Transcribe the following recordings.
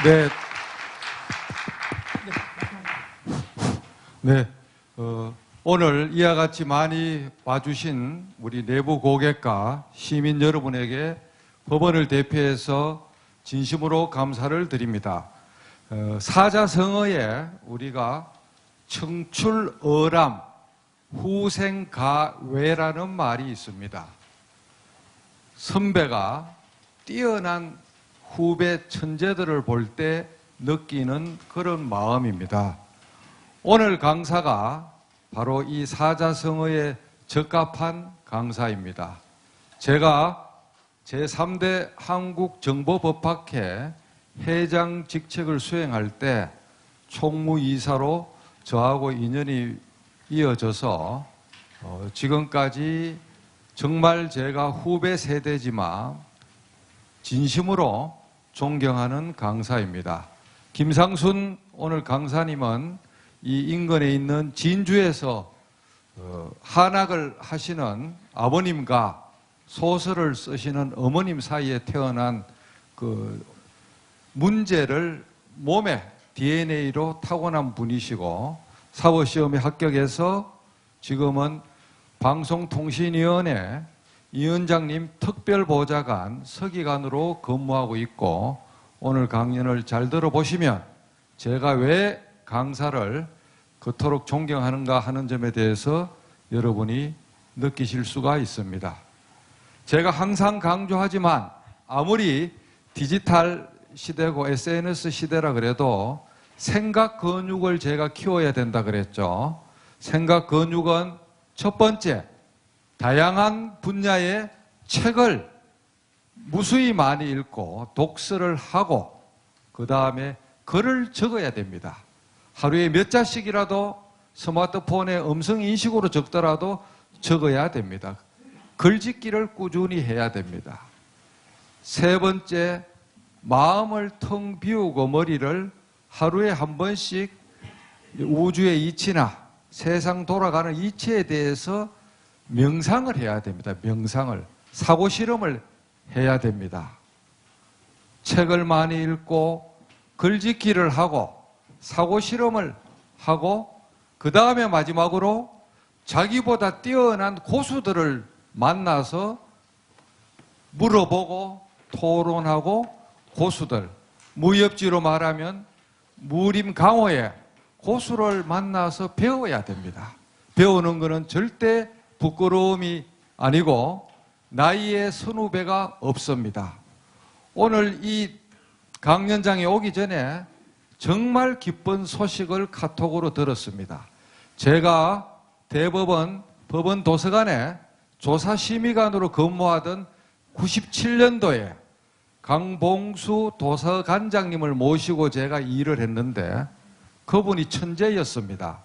네. 네. 오늘 이와 같이 많이 봐주신 우리 내부 고객과 시민 여러분에게 법원을 대표해서 진심으로 감사를 드립니다. 사자성어에 우리가 청출어람, 후생가외라는 말이 있습니다. 선배가 뛰어난 후배 천재들을 볼 때 느끼는 그런 마음입니다. 오늘 강사가 바로 이 사자성어에 적합한 강사입니다. 제가 제3대 한국정보법학회 회장 직책을 수행할 때 총무이사로 저하고 인연이 이어져서 지금까지 정말 제가 후배 세대지만 진심으로 존경하는 강사입니다. 김상순 오늘 강사님은 이 인근에 있는 진주에서 한학을 하시는 아버님과 소설을 쓰시는 어머님 사이에 태어난 그 문제를 몸에 DNA로 타고난 분이시고 사법시험에 합격해서 지금은 방송통신위원회 위원장님 특별보좌관 서기관으로 근무하고 있고 오늘 강연을 잘 들어보시면 제가 왜 강사를 그토록 존경하는가 하는 점에 대해서 여러분이 느끼실 수가 있습니다. 제가 항상 강조하지만 아무리 디지털 시대고 SNS 시대라 그래도 생각 근육을 제가 키워야 된다 그랬죠. 생각 근육은 첫 번째, 다양한 분야의 책을 무수히 많이 읽고 독서를 하고 그 다음에 글을 적어야 됩니다. 하루에 몇 자씩이라도 스마트폰에 음성인식으로 적더라도 적어야 됩니다. 글짓기를 꾸준히 해야 됩니다. 세 번째, 마음을 텅 비우고 머리를 하루에 한 번씩 우주의 이치나 세상 돌아가는 이치에 대해서 명상을 해야 됩니다. 명상을. 사고 실험을 해야 됩니다. 책을 많이 읽고 글짓기를 하고 사고 실험을 하고 그 다음에 마지막으로 자기보다 뛰어난 고수들을 만나서 물어보고 토론하고 고수들, 무협지로 말하면 무림강호에 고수를 만나서 배워야 됩니다. 배우는 것은 절대 부끄러움이 아니고 나이의 선후배가 없습니다. 오늘 이 강연장에 오기 전에 정말 기쁜 소식을 카톡으로 들었습니다. 제가 대법원 법원도서관에 조사심의관으로 근무하던 97년도에 강봉수 도서관장님을 모시고 제가 일을 했는데 그분이 천재였습니다.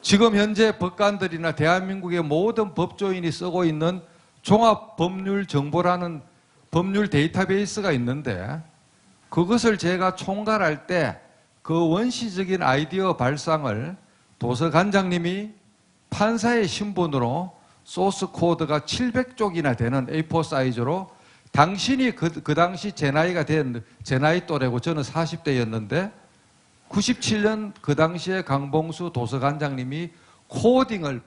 지금 현재 법관들이나 대한민국의 모든 법조인이 쓰고 있는 종합법률정보라는 법률 데이터베이스가 있는데 그것을 제가 총괄할 때 그 원시적인 아이디어 발상을 도서관장님이 판사의 신분으로 소스 코드가 700쪽이나 되는 A4 사이즈로 당신이 그 당시 제 나이가 제 나이 또래고 저는 40대였는데 97년 그 당시에 강봉수 도서관장님이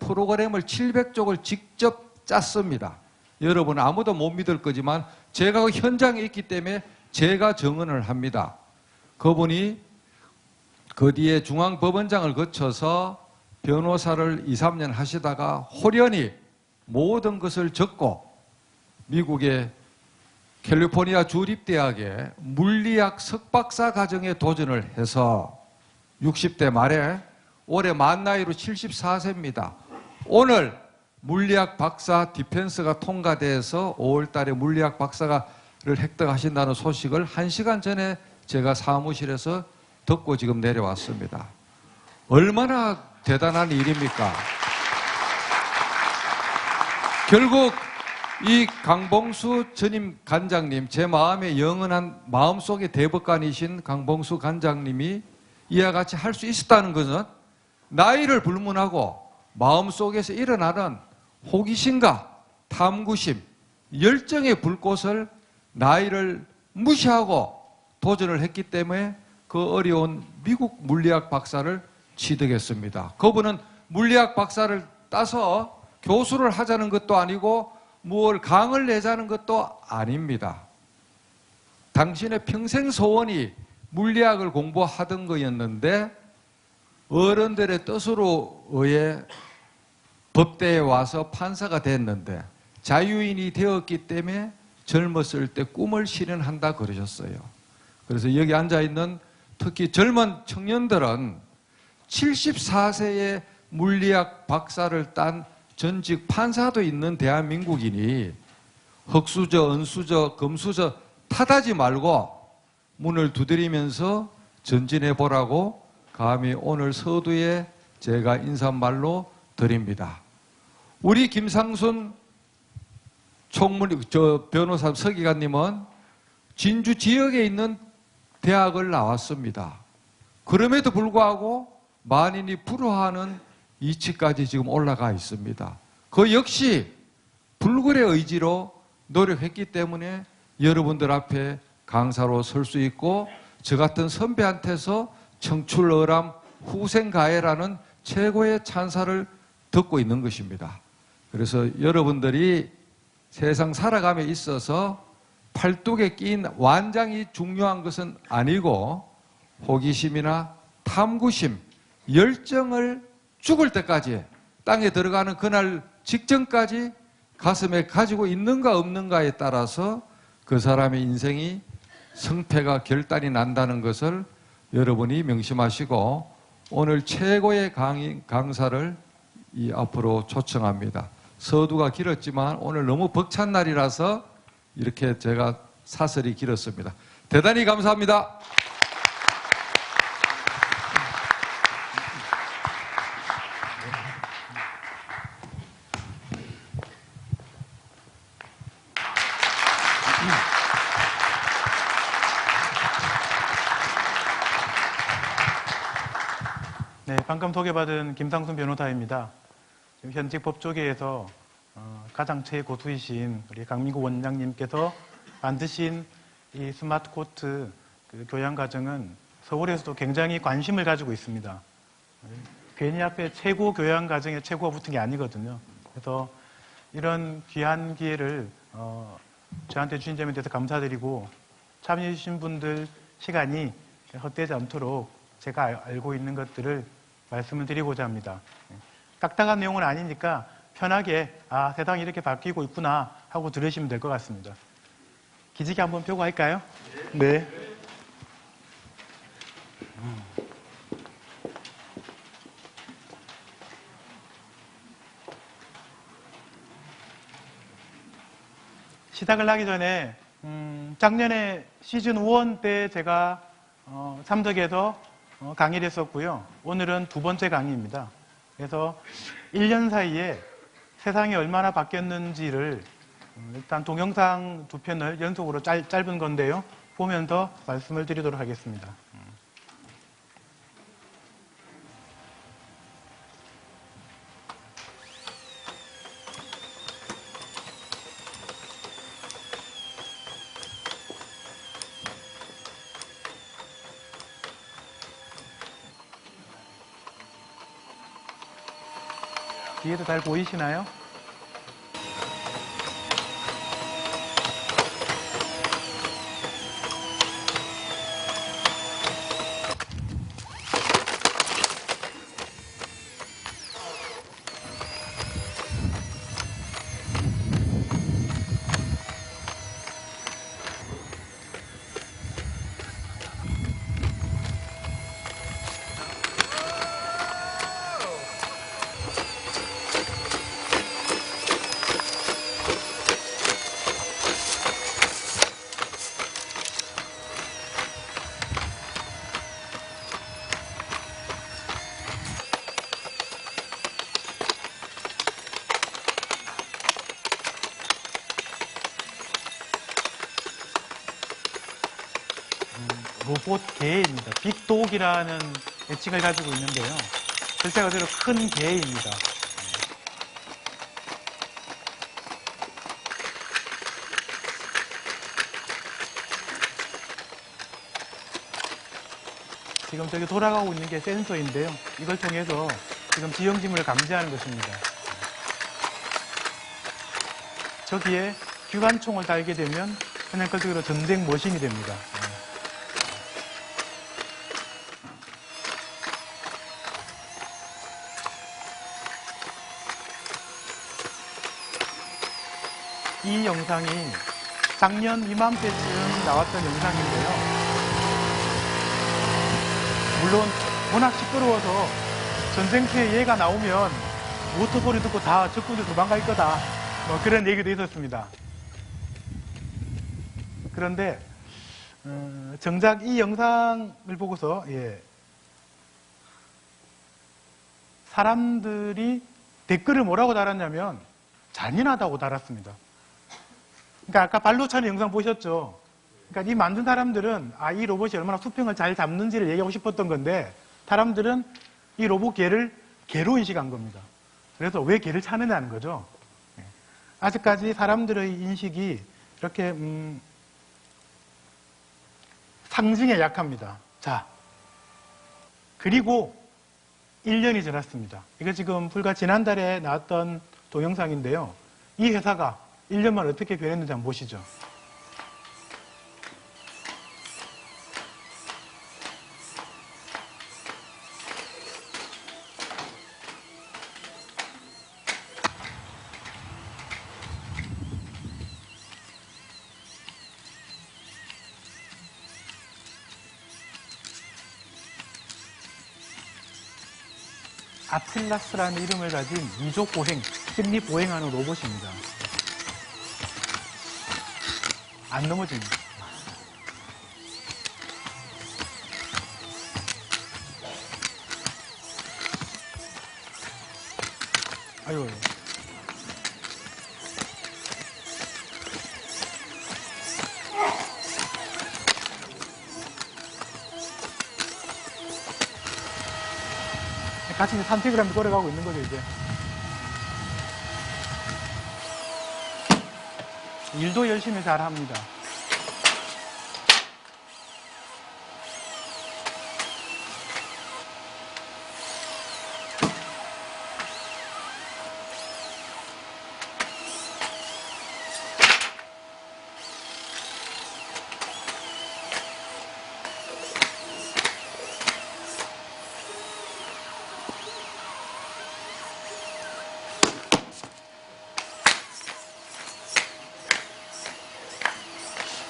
프로그램을 700쪽을 직접 짰습니다. 여러분 아무도 못 믿을 거지만 제가 그 현장에 있기 때문에 제가 증언을 합니다. 그분이 그 뒤에 중앙법원장을 거쳐서 변호사를 2, 3년 하시다가 호련히 모든 것을 적고 미국의 캘리포니아 주립대학에 물리학 석박사 과정에 도전을 해서 60대 말에 올해 만 나이로 74세입니다. 오늘 물리학 박사 디펜스가 통과돼서 5월 달에 물리학 박사를 획득하신다는 소식을 1시간 전에 제가 사무실에서 듣고 지금 내려왔습니다. 얼마나 대단한 일입니까? 결국 이 강봉수 전임 관장님, 제 마음에 영원한 마음속의 대법관이신 강봉수 관장님이 이와 같이 할 수 있었다는 것은 나이를 불문하고 마음속에서 일어나는 호기심과 탐구심, 열정의 불꽃을 나이를 무시하고 도전을 했기 때문에 그 어려운 미국 물리학 박사를 취득했습니다. 그분은 물리학 박사를 따서 교수를 하자는 것도 아니고 무엇 강을 내자는 것도 아닙니다. 당신의 평생 소원이 물리학을 공부하던 거였는데 어른들의 뜻으로 의해 법대에 와서 판사가 됐는데 자유인이 되었기 때문에 젊었을 때 꿈을 실현한다 그러셨어요. 그래서 여기 앉아있는 특히 젊은 청년들은 74세의 물리학 박사를 딴 전직 판사도 있는 대한민국이니 흑수저, 은수저, 금수저 탓하지 말고 문을 두드리면서 전진해 보라고 감히 오늘 서두에 제가 인사말로 드립니다. 우리 김상순 변호사 서기관님은 진주 지역에 있는 대학을 나왔습니다. 그럼에도 불구하고 만인이 불허하는 이치까지 지금 올라가 있습니다. 그 역시 불굴의 의지로 노력했기 때문에 여러분들 앞에 강사로 설 수 있고 저 같은 선배한테서 청출어람 후생가해라는 최고의 찬사를 듣고 있는 것입니다. 그래서 여러분들이 세상 살아감에 있어서 팔뚝에 낀 완장이 중요한 것은 아니고 호기심이나 탐구심, 열정을 죽을 때까지 땅에 들어가는 그날 직전까지 가슴에 가지고 있는가 없는가에 따라서 그 사람의 인생이 성패가 결단이 난다는 것을 여러분이 명심하시고 오늘 최고의 강사를 앞으로 초청합니다. 서두가 길었지만 오늘 너무 벅찬 날이라서 이렇게 제가 사설이 길었습니다. 대단히 감사합니다. 네, 방금 소개받은 김상순 변호사입니다. 지금 현직 법조계에서 가장 최고수이신 우리 강민구 원장님께서 만드신 이 스마트 코트 교양 과정은 서울에서도 굉장히 관심을 가지고 있습니다. 괜히 앞에 최고 교양 과정에 최고가 붙은 게 아니거든요. 그래서 이런 귀한 기회를 저한테 주신 점에 대해서 감사드리고 참여해 주신 분들 시간이 헛되지 않도록 제가 알고 있는 것들을 말씀을 드리고자 합니다. 딱딱한 내용은 아니니까 편하게 세상이 이렇게 바뀌고 있구나 하고 들으시면 될 것 같습니다. 기지개 한번 펴고 할까요? 네. 시작을 하기 전에 작년에 시즌 1 때 제가 참석해서 강의를 했었고요. 오늘은 두 번째 강의입니다. 그래서 1년 사이에 세상이 얼마나 바뀌었는지를 일단 동영상 두 편을 연속으로 짧은 건데요. 보면서 말씀을 드리도록 하겠습니다. 뒤에도 잘 보이시나요? 로봇 개입니다. 빅독이라는 애칭을 가지고 있는데요. 글자 그대로 큰 개입니다. 지금 저기 돌아가고 있는 게 센서인데요. 이걸 통해서 지금 지형지물을 감지하는 것입니다. 저기에 기관총을 달게 되면 그냥 그쪽으로 전쟁 머신이 됩니다. 이 영상이 작년 이맘때쯤 나왔던 영상인데요. 물론 워낙 시끄러워서 전쟁터에 얘가 나오면 모터 소리 듣고 다 적군들 도망갈 거다, 뭐 그런 얘기도 있었습니다. 그런데 정작 이 영상을 보고서 사람들이 댓글을 뭐라고 달았냐면 잔인하다고 달았습니다. 그러니까 아까 발로 차는 영상 보셨죠? 그러니까 이 만든 사람들은 이 로봇이 얼마나 수평을 잘 잡는지를 얘기하고 싶었던 건데, 사람들은 이 로봇 개를 개로 인식한 겁니다. 그래서 왜 개를 차느냐는 거죠. 아직까지 사람들의 인식이 이렇게 상징에 약합니다. 자, 그리고 1년이 지났습니다. 이거 지금 불과 지난달에 나왔던 동영상인데요. 이 회사가 1년 만에 어떻게 변했는지 한번 보시죠. 아틀라스라는 이름을 가진 미족 보행, 직립 보행하는 로봇입니다. 안 넘어집니다. 아유. 같이 산책을 하면서 걸어가고 있는 거죠, 이제. 일도 열심히 잘 합니다.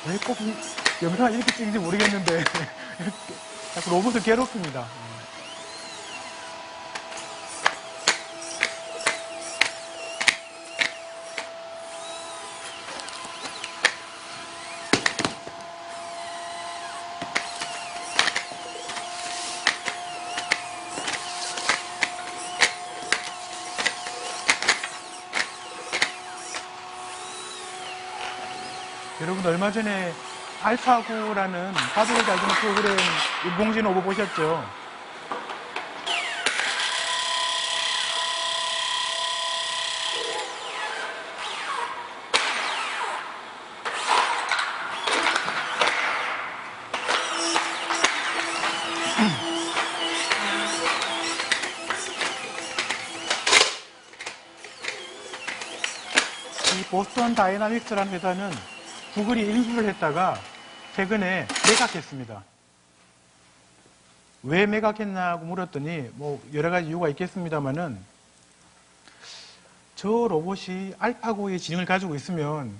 왜 꼭 영상을 이렇게 찍는지 모르겠는데 자꾸 로봇을 괴롭힙니다. 여러분 얼마 전에 알파고라는 바둑을 다루는 프로그램 인공지능 오버 보셨죠? 이 보스턴 다이나믹스라는 회사는 구글이 인수를 했다가 최근에 매각했습니다. 왜 매각했냐고 물었더니 뭐 여러 가지 이유가 있겠습니다만은 저 로봇이 알파고의 지능을 가지고 있으면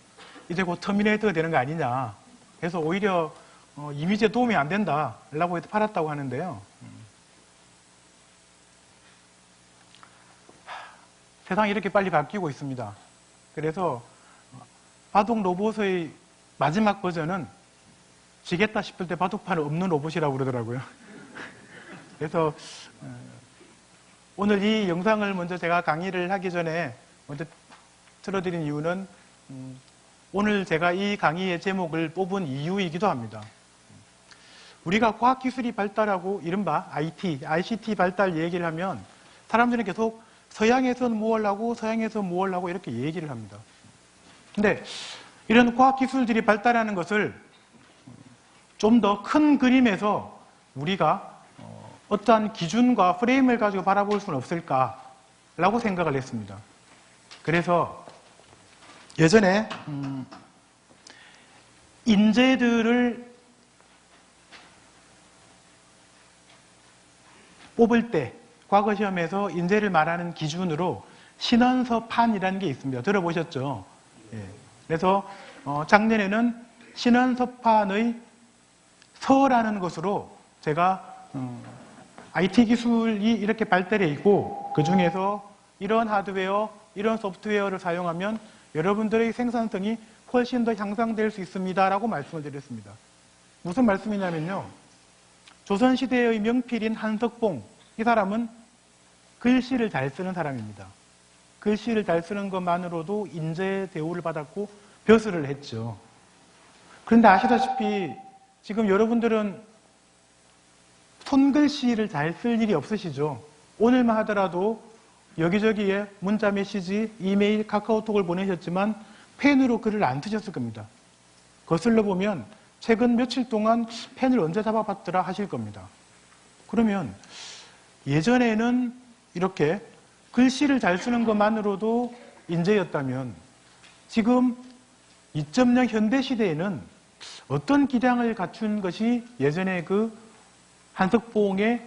이제 곧 터미네이터가 되는 거 아니냐. 그래서 오히려 이미지에 도움이 안 된다라고 해서 팔았다고 하는데요. 세상이 이렇게 빨리 바뀌고 있습니다. 그래서 바둑 로봇의 마지막 버전은 지겠다 싶을 때 바둑판은 없는 로봇이라고 그러더라고요. 그래서 오늘 이 영상을 먼저 제가 강의를 하기 전에 먼저 틀어드린 이유는 오늘 제가 이 강의의 제목을 뽑은 이유이기도 합니다. 우리가 과학기술이 발달하고 이른바 ICT 발달 얘기를 하면 사람들은 계속 서양에서는 뭘 하고 서양에서는 뭘 하고 이렇게 얘기를 합니다. 근데 이런 과학기술들이 발달하는 것을 좀 더 큰 그림에서 우리가 어떠한 기준과 프레임을 가지고 바라볼 수는 없을까라고 생각을 했습니다. 그래서 예전에 인재들을 뽑을 때 과거 시험에서 인재를 말하는 기준으로 신원서판이라는 게 있습니다. 들어보셨죠? 예. 그래서 작년에는 신원서판의 서라는 것으로 제가 IT 기술이 이렇게 발달해 있고 그 중에서 이런 하드웨어, 이런 소프트웨어를 사용하면 여러분들의 생산성이 훨씬 더 향상될 수 있습니다라고 말씀을 드렸습니다. 무슨 말씀이냐면요. 조선시대의 명필인 한석봉, 이 사람은 글씨를 잘 쓰는 사람입니다. 글씨를 잘 쓰는 것만으로도 인재 대우를 받았고 벼슬을 했죠. 그런데 아시다시피 지금 여러분들은 손글씨를 잘 쓸 일이 없으시죠. 오늘만 하더라도 여기저기에 문자 메시지, 이메일, 카카오톡을 보내셨지만 펜으로 글을 안 쓰셨을 겁니다. 거슬러 보면 최근 며칠 동안 펜을 언제 잡아봤더라 하실 겁니다. 그러면 예전에는 이렇게 글씨를 잘 쓰는 것만으로도 인재였다면 지금 2.0 현대시대에는 어떤 기량을 갖춘 것이 예전에 그 한석봉에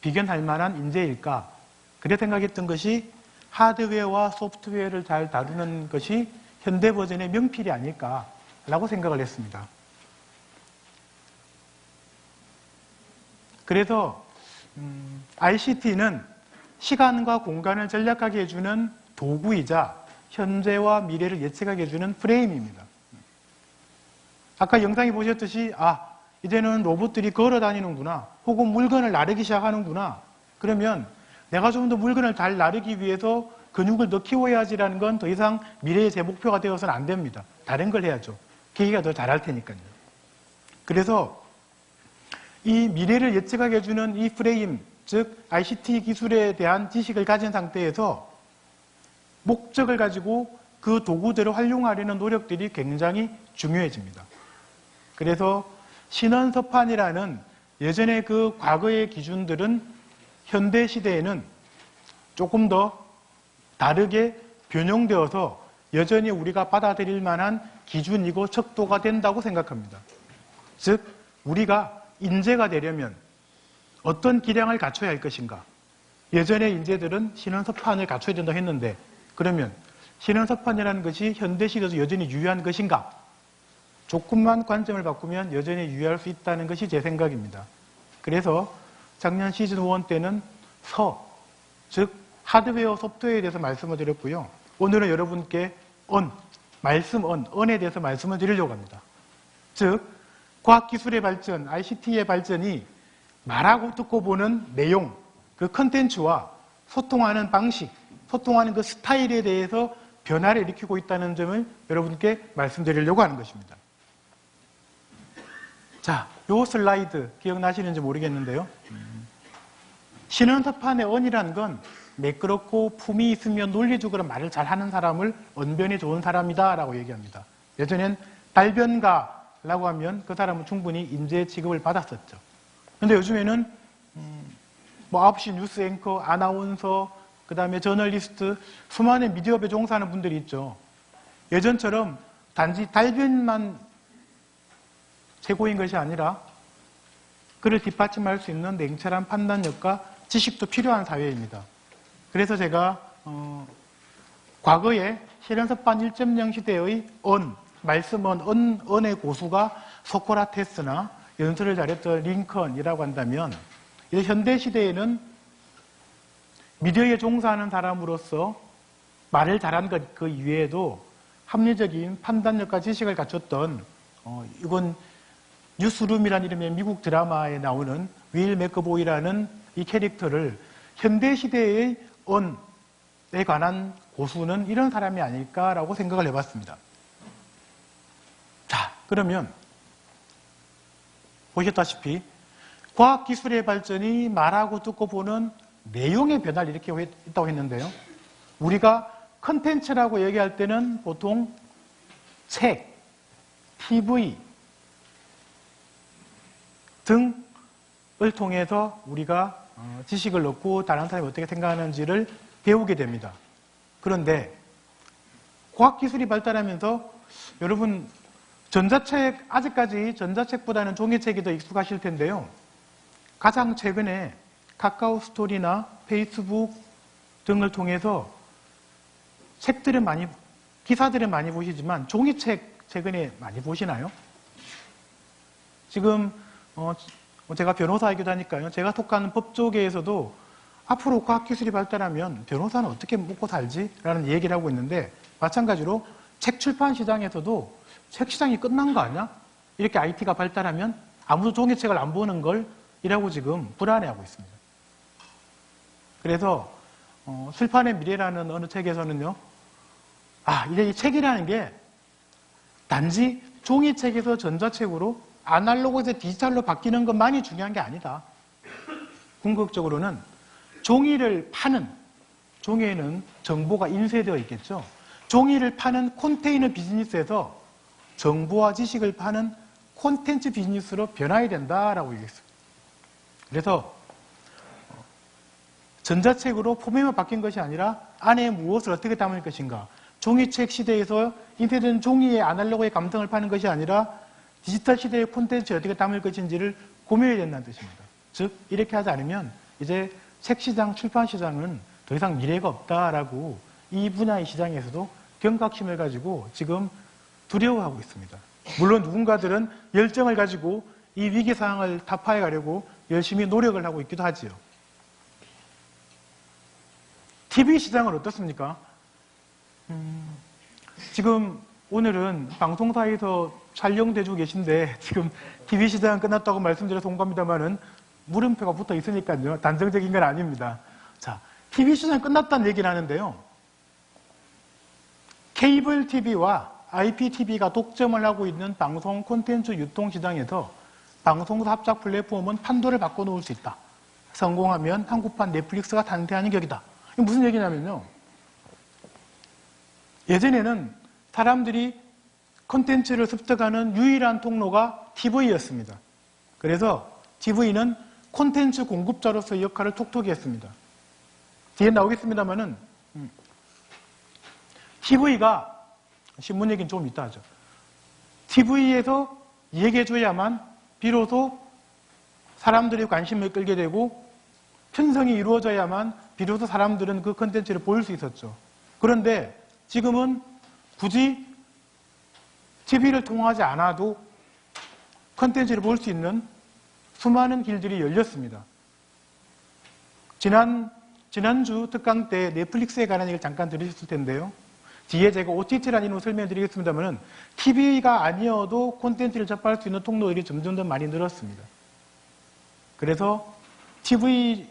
비견할 만한 인재일까? 그래 생각했던 것이 하드웨어와 소프트웨어를 잘 다루는 것이 현대 버전의 명필이 아닐까라고 생각을 했습니다. 그래서 ICT는 시간과 공간을 전략하게 해주는 도구이자 현재와 미래를 예측하게 해주는 프레임입니다. 아까 영상에 보셨듯이 이제는 로봇들이 걸어 다니는구나, 혹은 물건을 나르기 시작하는구나. 그러면 내가 좀 더 물건을 잘 나르기 위해서 근육을 더 키워야지라는 건 더 이상 미래의 제 목표가 되어서는 안 됩니다. 다른 걸 해야죠. 기계가 더 잘할 테니까요. 그래서 이 미래를 예측하게 해주는 이 프레임, 즉 ICT 기술에 대한 지식을 가진 상태에서 목적을 가지고 그 도구대로 활용하려는 노력들이 굉장히 중요해집니다. 그래서 신원서판이라는 예전의 그 과거의 기준들은 현대 시대에는 조금 더 다르게 변형되어서 여전히 우리가 받아들일 만한 기준이고 척도가 된다고 생각합니다. 즉 우리가 인재가 되려면 어떤 기량을 갖춰야 할 것인가? 예전의 인재들은 신원서판을 갖춰야 된다고 했는데 그러면 신원서판이라는 것이 현대 시대에도 여전히 유효한 것인가? 조금만 관점을 바꾸면 여전히 유효할 수 있다는 것이 제 생각입니다. 그래서 작년 시즌 1 때는 즉 하드웨어 소프트웨어에 대해서 말씀을 드렸고요. 오늘은 여러분께 언에 대해서 말씀을 드리려고 합니다. 즉 과학기술의 발전, ICT의 발전이 말하고 듣고 보는 내용, 그 컨텐츠와 소통하는 방식, 소통하는 그 스타일에 대해서 변화를 일으키고 있다는 점을 여러분께 말씀드리려고 하는 것입니다. 자, 요 슬라이드 기억나시는지 모르겠는데요. 신원서판의 언이라는 건 매끄럽고 품이 있으며 논리적으로 말을 잘하는 사람을 언변이 좋은 사람이다 라고 얘기합니다. 예전엔 달변가라고 하면 그 사람은 충분히 인재 취급을 받았었죠. 그런데 요즘에는 9시 뉴스 앵커, 아나운서, 그 다음에 저널리스트, 수많은 미디어업에 종사하는 분들이 있죠. 예전처럼 단지 달변만 최고인 것이 아니라 그를 뒷받침할 수 있는 냉철한 판단력과 지식도 필요한 사회입니다. 그래서 제가 과거에 신원서판 1.0 시대의 언의 고수가 소크라테스나 연설을 잘했던 링컨이라고 한다면 이제 현대 시대에는 미디어에 종사하는 사람으로서 말을 잘한 것 그 이외에도 합리적인 판단력과 지식을 갖췄던 이건 뉴스룸이라는 이름의 미국 드라마에 나오는 윌 맥거보이라는 이 캐릭터를 현대 시대의 언에 관한 고수는 이런 사람이 아닐까라고 생각을 해봤습니다. 자, 그러면 보셨다시피 과학기술의 발전이 말하고 듣고 보는 내용의 변화를 일으키고 있다고 했는데요. 우리가 컨텐츠라고 얘기할 때는 보통 책, TV 등을 통해서 우리가 지식을 얻고 다른 사람이 어떻게 생각하는지를 배우게 됩니다. 그런데 과학기술이 발달하면서 여러분 전자책, 아직까지 전자책보다는 종이책이 더 익숙하실 텐데요. 가장 최근에 카카오 스토리나 페이스북 등을 통해서 책들은 기사들은 많이 보시지만 종이책 최근에 많이 보시나요? 지금 제가 변호사이기도 하니까요. 제가 속하는 법조계에서도 앞으로 과학기술이 발달하면 변호사는 어떻게 먹고 살지? 라는 얘기를 하고 있는데 마찬가지로 책 출판 시장에서도 책 시장이 끝난 거 아니야? 이렇게 IT가 발달하면 아무도 종이책을 안 보는 걸 이라고 지금 불안해하고 있습니다. 그래서 출판의 미래라는 어느 책에서는요. 이제 이 책이라는 게 단지 종이책에서 전자책으로 아날로그에서 디지털로 바뀌는 것만이 중요한 게 아니다. 궁극적으로는 종이를 파는, 종이에는 정보가 인쇄되어 있겠죠. 종이를 파는 컨테이너 비즈니스에서 정보와 지식을 파는 콘텐츠 비즈니스로 변화해야 된다라고 얘기했습니다. 그래서 전자책으로 포맷만 바뀐 것이 아니라 안에 무엇을 어떻게 담을 것인가, 종이책 시대에서 인쇄된 종이의 아날로그의 감성을 파는 것이 아니라 디지털 시대의 콘텐츠를 어떻게 담을 것인지를 고민해야 된다는 뜻입니다. 즉 이렇게 하지 않으면 이제 책 시장, 출판 시장은 더 이상 미래가 없다라고 이 분야의 시장에서도 경각심을 가지고 지금 두려워하고 있습니다. 물론 누군가들은 열정을 가지고 이 위기 상황을 타파해 가려고 열심히 노력을 하고 있기도 하지요. TV 시장은 어떻습니까? 지금 오늘은 방송사에서 촬영되고 계신데 지금 TV 시장은 끝났다고 말씀드려서 온 겁니다만은 물음표가 붙어 있으니까요. 단정적인 건 아닙니다. 자, TV 시장 끝났다는 얘기를 하는데요. 케이블 TV와 IPTV가 독점을 하고 있는 방송 콘텐츠 유통 시장에서 방송사 합작 플랫폼은 판도를 바꿔놓을 수 있다. 성공하면 한국판 넷플릭스가 탄생하는 격이다. 이게 무슨 얘기냐면요. 예전에는 사람들이 콘텐츠를 습득하는 유일한 통로가 TV였습니다. 그래서 TV는 콘텐츠 공급자로서의 역할을 톡톡히 했습니다. 뒤에 나오겠습니다만은 TV가 신문 얘기는 좀 이따 하죠. TV에서 얘기해줘야만 비로소 사람들이 관심을 끌게 되고 편성이 이루어져야만 비로소 사람들은 그 콘텐츠를 볼 수 있었죠. 그런데 지금은 굳이 TV를 통하지 않아도 콘텐츠를 볼 수 있는 수많은 길들이 열렸습니다. 지난주 특강 때 넷플릭스에 관한 얘기를 잠깐 들으셨을 텐데요. 뒤에 제가 OTT라는 이름으로 설명드리겠습니다만 TV가 아니어도 콘텐츠를 접할 수 있는 통로들이 점점 더 많이 늘었습니다. 그래서 TV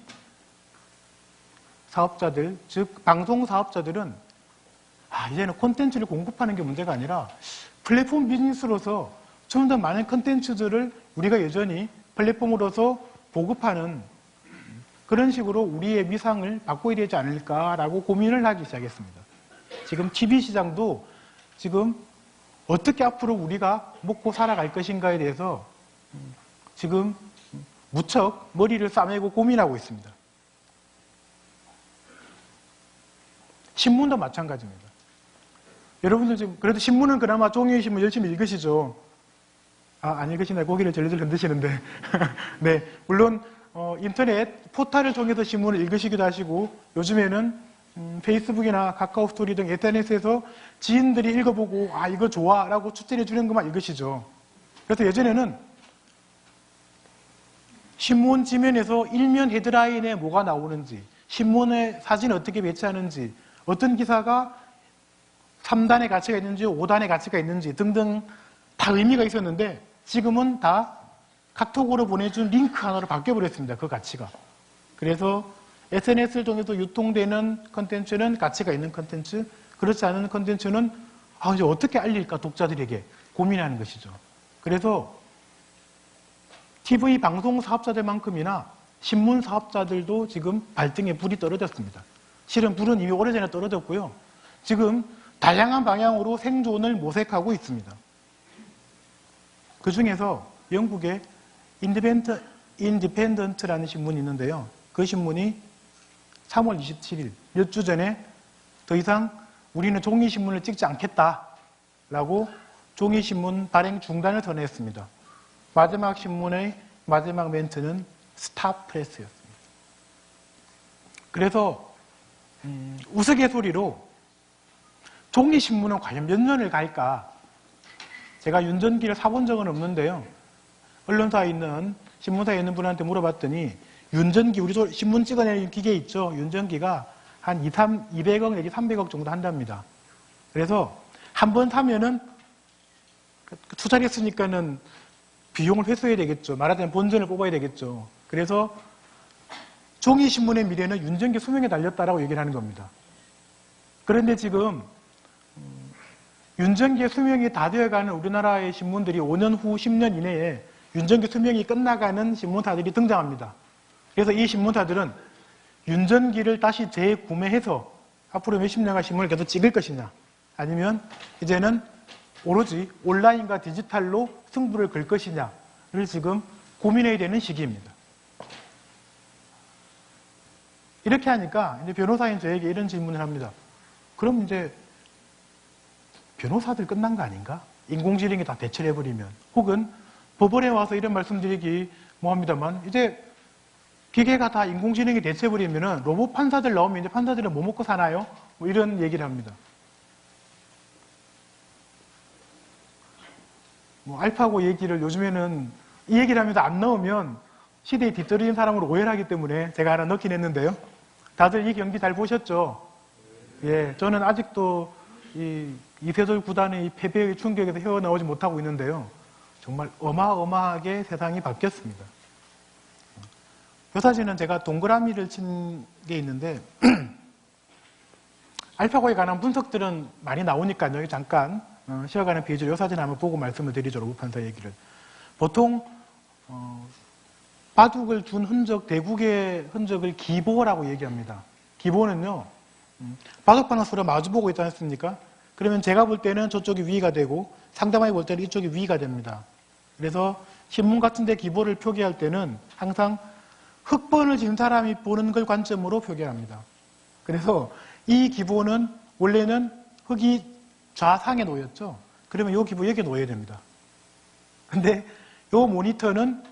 사업자들, 즉 방송 사업자들은 이제는 콘텐츠를 공급하는 게 문제가 아니라 플랫폼 비즈니스로서 좀 더 많은 콘텐츠들을 우리가 여전히 플랫폼으로서 보급하는 그런 식으로 우리의 위상을 바꿔야 되지 않을까라고 고민을 하기 시작했습니다. 지금 TV 시장도 지금 어떻게 앞으로 우리가 먹고 살아갈 것인가에 대해서 지금 무척 머리를 싸매고 고민하고 있습니다. 신문도 마찬가지입니다. 여러분들 지금 그래도 신문은 그나마 종이의 신문 열심히 읽으시죠? 안 읽으시나요? 고개를 절레절레 흔드시는데. 네, 물론 인터넷 포털을 통해서 신문을 읽으시기도 하시고 요즘에는 페이스북이나 카카오 스토리 등 SNS에서 지인들이 읽어보고 이거 좋아 라고 추천해 주는 것만 읽으시죠. 그래서 예전에는 신문 지면에서 일면 헤드라인에 뭐가 나오는지, 신문에 사진 어떻게 배치하는지, 어떤 기사가 3단의 가치가 있는지 5단의 가치가 있는지 등등 다 의미가 있었는데 지금은 다 카톡으로 보내준 링크 하나로 바뀌어버렸습니다. 그 가치가. 그래서 SNS를 통해서 유통되는 컨텐츠는 가치가 있는 컨텐츠, 그렇지 않은 컨텐츠는 이제 어떻게 알릴까 독자들에게 고민하는 것이죠. 그래서 TV 방송 사업자들만큼이나 신문 사업자들도 지금 발등에 불이 떨어졌습니다. 실은 불은 이미 오래전에 떨어졌고요. 지금 다양한 방향으로 생존을 모색하고 있습니다. 그 중에서 영국의 인디펜던트라는 신문이 있는데요. 그 신문이 3월 27일 몇 주 전에 더 이상 우리는 종이신문을 찍지 않겠다라고 종이신문 발행 중단을 선언했습니다. 마지막 신문의 마지막 멘트는 스탑 프레스였습니다. 그래서 우스갯소리로 종이신문은 과연 몇 년을 갈까? 제가 윤전기를 사본 적은 없는데요. 언론사에 있는 신문사에 있는 분한테 물어봤더니 윤전기, 우리도 신문 찍어내는 기계 있죠. 윤전기가 한 200억 내지 300억 정도 한답니다. 그래서 한 번 사면은 투자를 했으니까는 비용을 회수해야 되겠죠. 말하자면 본전을 뽑아야 되겠죠. 그래서 종이신문의 미래는 윤전기 수명에 달렸다라고 얘기를 하는 겁니다. 그런데 지금 윤전기의 수명이 다 되어가는 우리나라의 신문들이 5년 후 10년 이내에 윤전기 수명이 끝나가는 신문사들이 등장합니다. 그래서 이 신문사들은 윤전기를 다시 재구매해서 앞으로 몇십 년간 신문을 계속 찍을 것이냐, 아니면 이제는 오로지 온라인과 디지털로 승부를 걸 것이냐를 지금 고민해야 되는 시기입니다. 이렇게 하니까 이제 변호사인 저에게 이런 질문을 합니다. 그럼 이제 변호사들 끝난 거 아닌가? 인공지능이 다 대처를 해버리면. 혹은 법원에 와서 이런 말씀드리기 뭐합니다만, 이제 기계가 다 인공지능이 대처해버리면 로봇 판사들 나오면 이제 판사들은 뭐 먹고 사나요? 뭐 이런 얘기를 합니다. 뭐 알파고 얘기를 요즘에는 이 얘기를 하면서 안 넣으면 시대에 뒤떨어진 사람으로 오해를 하기 때문에 제가 하나 넣긴 했는데요. 다들 이 경기 잘 보셨죠? 예, 저는 아직도 이 이세돌 구단의 이 패배의 충격에서 헤어나오지 못하고 있는데요. 정말 어마어마하게 세상이 바뀌었습니다. 요 사진은 제가 동그라미를 친 게 있는데 알파고에 관한 분석들은 많이 나오니까요. 여기 잠깐 쉬어가는 페이지로 요 사진 한번 보고 말씀을 드리죠. 로봇 판사 얘기를. 보통 바둑을 둔 흔적, 대국의 흔적을 기보라고 얘기합니다. 기보는요, 바둑판을 서로 마주보고 있지 않습니까? 그러면 제가 볼 때는 저쪽이 위가 되고 상대방이 볼 때는 이쪽이 위가 됩니다. 그래서 신문 같은 데 기보를 표기할 때는 항상 흑번을 지은 사람이 보는 걸 관점으로 표기합니다. 그래서 이 기보는 원래는 흑이 좌상에 놓였죠. 그러면 이 기보 여기에 놓여야 됩니다. 근데 이 모니터는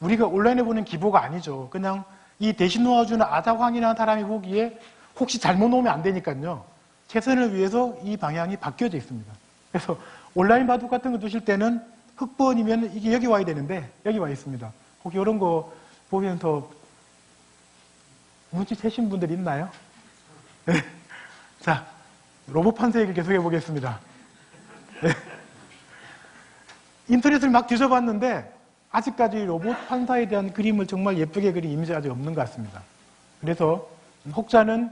우리가 온라인에 보는 기보가 아니죠. 그냥 이 대신 놓아주는 아다황이라는 사람이 보기에 혹시 잘못 놓으면 안 되니까요. 최선을 위해서 이 방향이 바뀌어져 있습니다. 그래서 온라인 바둑 같은 거 두실 때는 흑번이면 이게 여기 와야 되는데 여기 와 있습니다. 혹시 이런 거 보면서 눈치채신 분들 있나요? 네. 자, 로봇 판사 얘기를 계속해 보겠습니다. 네. 인터넷을 막 뒤져봤는데 아직까지 로봇 판사에 대한 그림을 정말 예쁘게 그린 이미지가 아직 없는 것 같습니다. 그래서 혹자는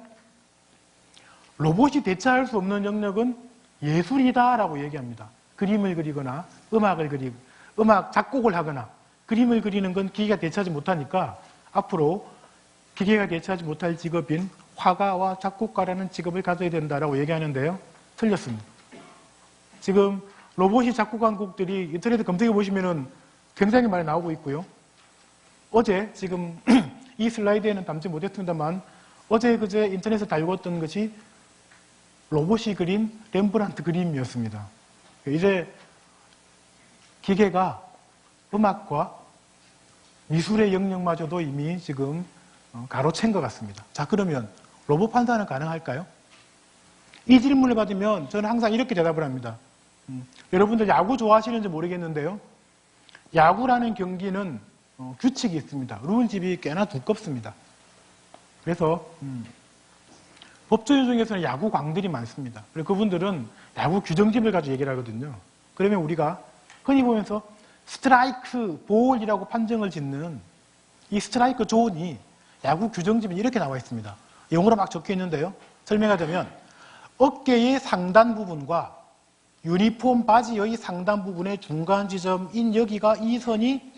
로봇이 대체할 수 없는 영역은 예술이다라고 얘기합니다. 그림을 그리거나 음악을 그리고 음악 작곡을 하거나 그림을 그리는 건 기계가 대체하지 못하니까 앞으로 기계가 대체하지 못할 직업인 화가와 작곡가라는 직업을 가져야 된다라고 얘기하는데요. 틀렸습니다. 지금 로봇이 작곡한 곡들이 인터넷에 검색해 보시면은 굉장히 많이 나오고 있고요. 어제 지금 이 슬라이드에는 담지 못했습니다만 어제 그제 인터넷에 달궜던 것이 로봇이 그린 렘브란트 그림이었습니다. 이제 기계가 음악과 미술의 영역마저도 이미 지금 가로챈 것 같습니다. 자, 그러면 로봇 판사는 가능할까요? 이 질문을 받으면 저는 항상 이렇게 대답을 합니다. 여러분들 야구 좋아하시는지 모르겠는데요. 야구라는 경기는 규칙이 있습니다. 룰집이 꽤나 두껍습니다. 그래서 법조인 중에서는 야구광들이 많습니다. 그리고 그분들은 야구 규정집을 가지고 얘기를 하거든요. 그러면 우리가 흔히 보면서 스트라이크, 볼이라고 판정을 짓는 이 스트라이크 존이 야구 규정집에 이렇게 나와 있습니다. 영어로 막 적혀 있는데요. 설명하자면 어깨의 상단 부분과 유니폼 바지의 상단 부분의 중간 지점인 여기가 이 선이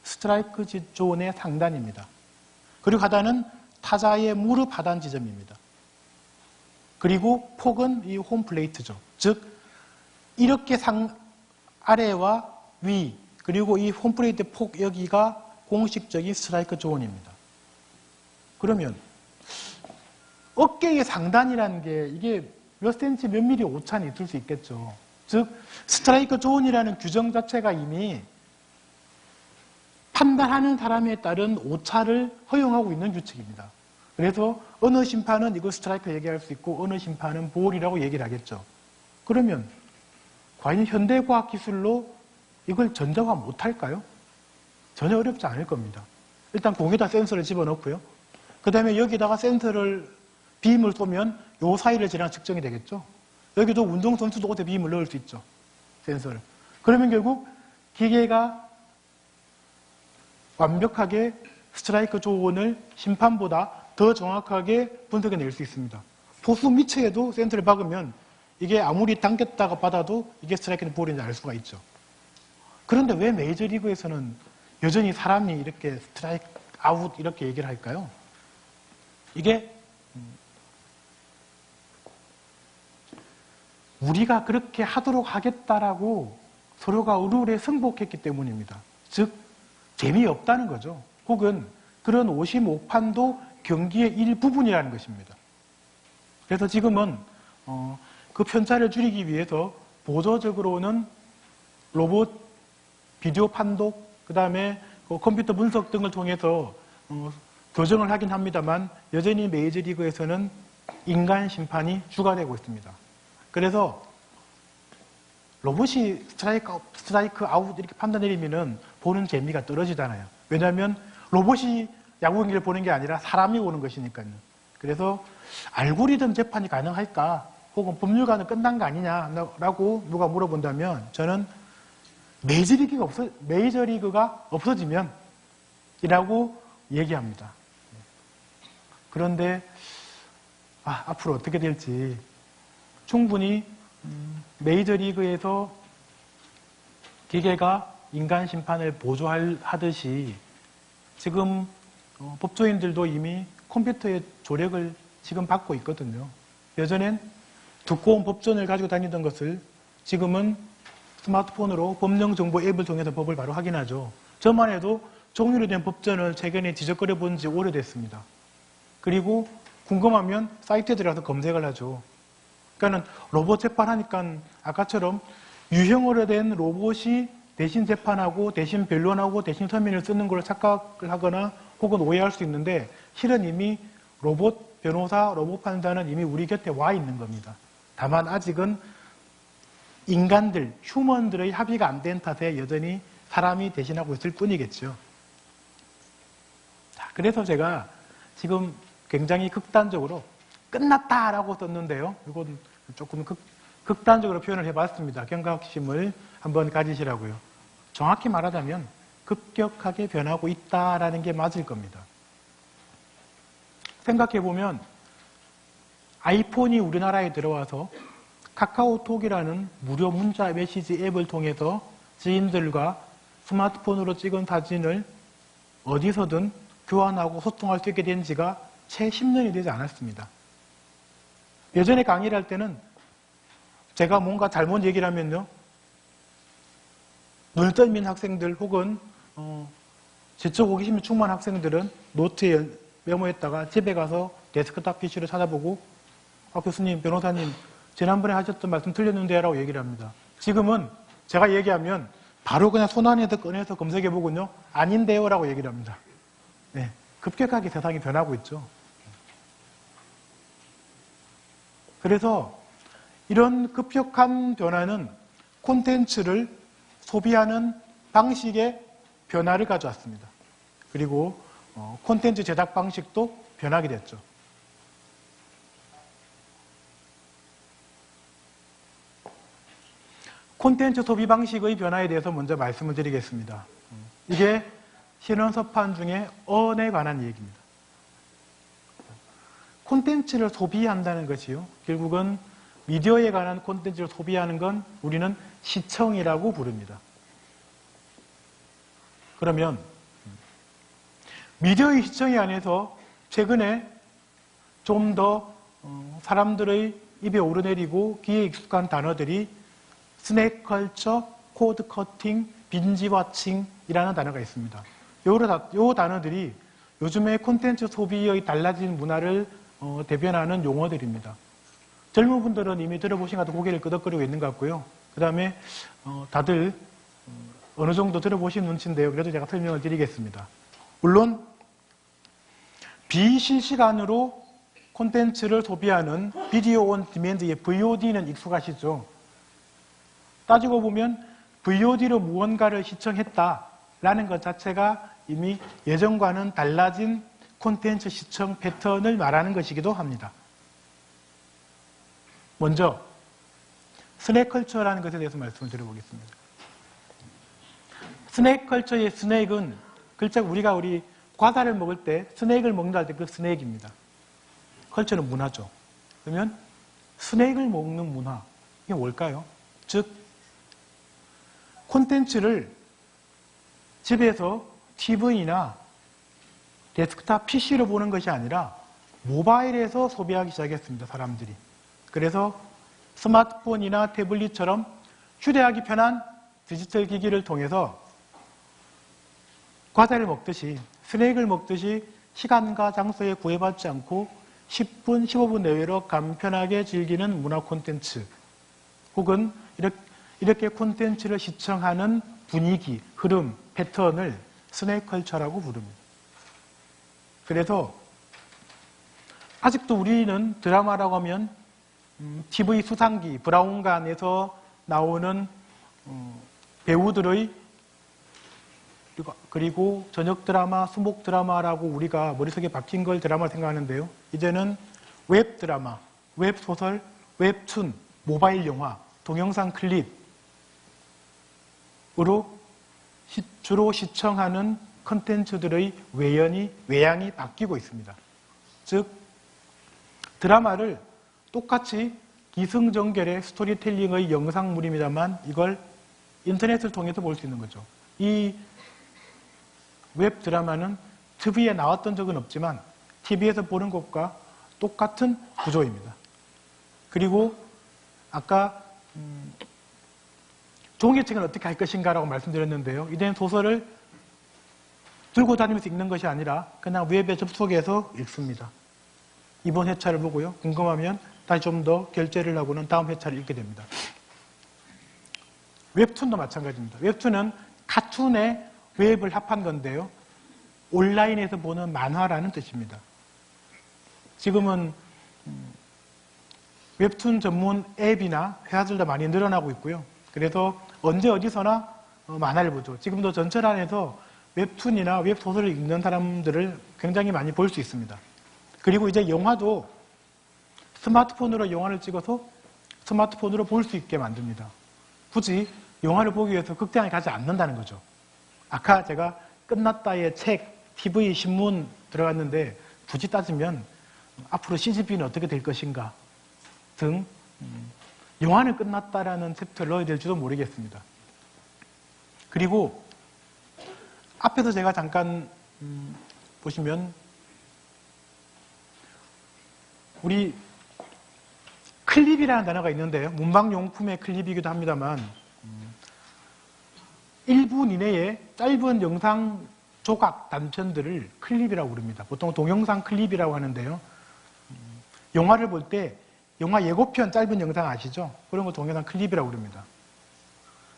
스트라이크 존의 상단입니다. 그리고 하단은 타자의 무릎 하단 지점입니다. 그리고 폭은 이 홈플레이트죠. 즉 이렇게 아래와 위 그리고 이 홈플레이트 폭 여기가 공식적인 스트라이크 존입니다. 그러면 어깨의 상단이라는 게 이게 몇 센치 몇 미리 오차는 있을 수 있겠죠. 즉 스트라이크 존이라는 규정 자체가 이미 판단하는 사람에 따른 오차를 허용하고 있는 규칙입니다. 그래서 어느 심판은 이거 스트라이크 얘기할 수 있고 어느 심판은 볼이라고 얘기를 하겠죠. 그러면 과연 현대과학기술로 이걸 전자화 못할까요? 전혀 어렵지 않을 겁니다. 일단 공에다 센서를 집어넣고요. 그 다음에 여기다가 빔을 쏘면 요 사이를 지나가 측정이 되겠죠. 여기도 운동선수도 어디 빔을 넣을 수 있죠. 센서를. 그러면 결국 기계가 완벽하게 스트라이크 조언을 심판보다 더 정확하게 분석해낼 수 있습니다. 포수 미처에도 센터를 박으면 이게 아무리 당겼다가 받아도 이게 스트라이크는 볼인지 알 수가 있죠. 그런데 왜 메이저리그에서는 여전히 사람이 이렇게 스트라이크 아웃 이렇게 얘기를 할까요? 이게 우리가 그렇게 하도록 하겠다라고 서로가 룰에 승복했기 때문입니다. 즉 재미없다는 거죠. 혹은 그런 오심오판도 경기의 일부분이라는 것입니다. 그래서 지금은 그 편차를 줄이기 위해서 보조적으로는 로봇, 비디오 판독, 그 다음에 컴퓨터 분석 등을 통해서 교정을 하긴 합니다만 여전히 메이저리그에서는 인간 심판이 주가 되고 있습니다. 그래서 로봇이 스트라이크 아웃 이렇게 판단 내리면은 보는 재미가 떨어지잖아요. 왜냐하면 로봇이 야구 경기를 보는 게 아니라 사람이 보는 것이니까요. 그래서 알고리즘 재판이 가능할까? 혹은 법률가는 끝난 거 아니냐라고 누가 물어본다면 저는 메이저리그가 없어지면 이라고 얘기합니다. 그런데 앞으로 어떻게 될지 충분히 메이저리그에서 기계가 인간 심판을 보조하듯이 지금 법조인들도 이미 컴퓨터의 조력을 지금 받고 있거든요. 예전엔 두꺼운 법전을 가지고 다니던 것을 지금은 스마트폰으로 법령정보 앱을 통해서 법을 바로 확인하죠. 저만 해도 종이로 된 법전을 최근에 뒤적거려 본 지 오래됐습니다. 그리고 궁금하면 사이트에 들어가서 검색을 하죠. 그러니까 로봇 재판하니까 아까처럼 유형으로 된 로봇이 대신 재판하고 대신 변론하고 대신 서면을 쓰는 걸 착각을 하거나 혹은 오해할 수 있는데 실은 이미 로봇 변호사, 로봇 판사는 이미 우리 곁에 와 있는 겁니다. 다만 아직은 인간들, 휴먼들의 합의가 안 된 탓에 여전히 사람이 대신하고 있을 뿐이겠죠. 자, 그래서 제가 지금 굉장히 극단적으로 끝났다라고 썼는데요. 이건 조금 극단적으로 표현을 해봤습니다. 경각심을 한번 가지시라고요. 정확히 말하자면 급격하게 변하고 있다라는 게 맞을 겁니다. 생각해보면 아이폰이 우리나라에 들어와서 카카오톡이라는 무료 문자 메시지 앱을 통해서 지인들과 스마트폰으로 찍은 사진을 어디서든 교환하고 소통할 수 있게 된 지가 채 10년이 되지 않았습니다. 예전에 강의를 할 때는 제가 뭔가 잘못 얘기를 하면요. 눈썰민 학생들 혹은 지적 호기심이 충만한 학생들은 노트에 메모했다가 집에 가서 데스크탑 PC를 찾아보고 교수님, 변호사님 지난번에 하셨던 말씀 틀렸는데 라고 얘기를 합니다. 지금은 제가 얘기하면 바로 그냥 손 안에서 꺼내서 검색해보군요. 아닌데요 라고 얘기를 합니다. 네, 급격하게 세상이 변하고 있죠. 그래서 이런 급격한 변화는 콘텐츠를 소비하는 방식의 변화를 가져왔습니다. 그리고 콘텐츠 제작 방식도 변하게 됐죠. 콘텐츠 소비 방식의 변화에 대해서 먼저 말씀을 드리겠습니다. 이게 신원서판 중에 언에 관한 얘기입니다. 콘텐츠를 소비한다는 것이요. 결국은 미디어에 관한 콘텐츠를 소비하는 건 우리는 시청이라고 부릅니다. 그러면 미디어의 시청에 안에서 최근에 좀 더 사람들의 입에 오르내리고 귀에 익숙한 단어들이 스낵 컬처, 코드 커팅, 빈지 워칭이라는 단어가 있습니다. 이 단어들이 요즘의 콘텐츠 소비의 달라진 문화를 대변하는 용어들입니다. 젊은 분들은 이미 들어보신 것 같아 고개를 끄덕거리고 있는 것 같고요. 그 다음에 다들 어느 정도 들어보신 눈치인데요. 그래도 제가 설명을 드리겠습니다. 물론 비실시간으로 콘텐츠를 소비하는 비디오 온 디맨드의 VOD는 익숙하시죠? 따지고 보면 VOD로 무언가를 시청했다라는 것 자체가 이미 예전과는 달라진 콘텐츠 시청 패턴을 말하는 것이기도 합니다. 먼저 스낵컬처라는 것에 대해서 말씀을 드려보겠습니다. 스낵컬처의 스낵은 글자 우리가 과자를 먹을 때 스낵을 먹는다 할 때 그 스낵입니다. 컬처는 문화죠. 그러면 스낵을 먹는 문화, 이게 뭘까요? 즉 콘텐츠를 집에서 TV나 데스크탑 PC로 보는 것이 아니라 모바일에서 소비하기 시작했습니다. 사람들이. 그래서 스마트폰이나 태블릿처럼 휴대하기 편한 디지털 기기를 통해서 과자를 먹듯이 스낵을 먹듯이 시간과 장소에 구애받지 않고 10분, 15분 내외로 간편하게 즐기는 문화 콘텐츠 혹은 이렇게 콘텐츠를 시청하는 분위기, 흐름, 패턴을 스낵컬처라고 부릅니다. 그래서 아직도 우리는 드라마라고 하면 TV 수상기, 브라운관에서 나오는 배우들의 그리고 저녁 드라마, 수목 드라마라고 우리가 머릿속에 박힌 걸 드라마를 생각하는데요. 이제는 웹 드라마, 웹 소설, 웹툰, 모바일 영화, 동영상 클립으로 주로 시청하는 컨텐츠들의 외양이 바뀌고 있습니다. 즉 드라마를 똑같이 기승전결의 스토리텔링의 영상물입니다만 이걸 인터넷을 통해서 볼 수 있는 거죠. 이 웹 드라마는 TV에 나왔던 적은 없지만 TV에서 보는 것과 똑같은 구조입니다. 그리고 아까 종이책은 어떻게 할 것인가라고 말씀드렸는데요. 이제는 소설을 들고 다니면서 읽는 것이 아니라 그냥 웹에 접속해서 읽습니다. 이번 회차를 보고요. 궁금하면 다시 좀 더 결제를 하고는 다음 회차를 읽게 됩니다. 웹툰도 마찬가지입니다. 웹툰은 카툰에 웹을 합한 건데요. 온라인에서 보는 만화라는 뜻입니다. 지금은 웹툰 전문 앱이나 회사들도 많이 늘어나고 있고요. 그래서 언제 어디서나 만화를 보죠. 지금도 전철안에서 웹툰이나 웹소설을 읽는 사람들을 굉장히 많이 볼 수 있습니다. 그리고 이제 영화도 스마트폰으로 영화를 찍어서 스마트폰으로 볼 수 있게 만듭니다. 굳이 영화를 보기 위해서 극장에 가지 않는다는 거죠. 아까 제가 끝났다의 책, TV, 신문 들어갔는데 굳이 따지면 앞으로 CGV는 어떻게 될 것인가 등 영화는 끝났다라는 챕터를 넣어야 될지도 모르겠습니다. 그리고 앞에서 제가 잠깐 보시면 우리 클립이라는 단어가 있는데요. 문방용품의 클립이기도 합니다만 1분 이내에 짧은 영상 조각 단편들을 클립이라고 부릅니다. 보통 동영상 클립이라고 하는데요. 영화를 볼 때 영화 예고편 짧은 영상 아시죠? 그런 거 동영상 클립이라고 부릅니다.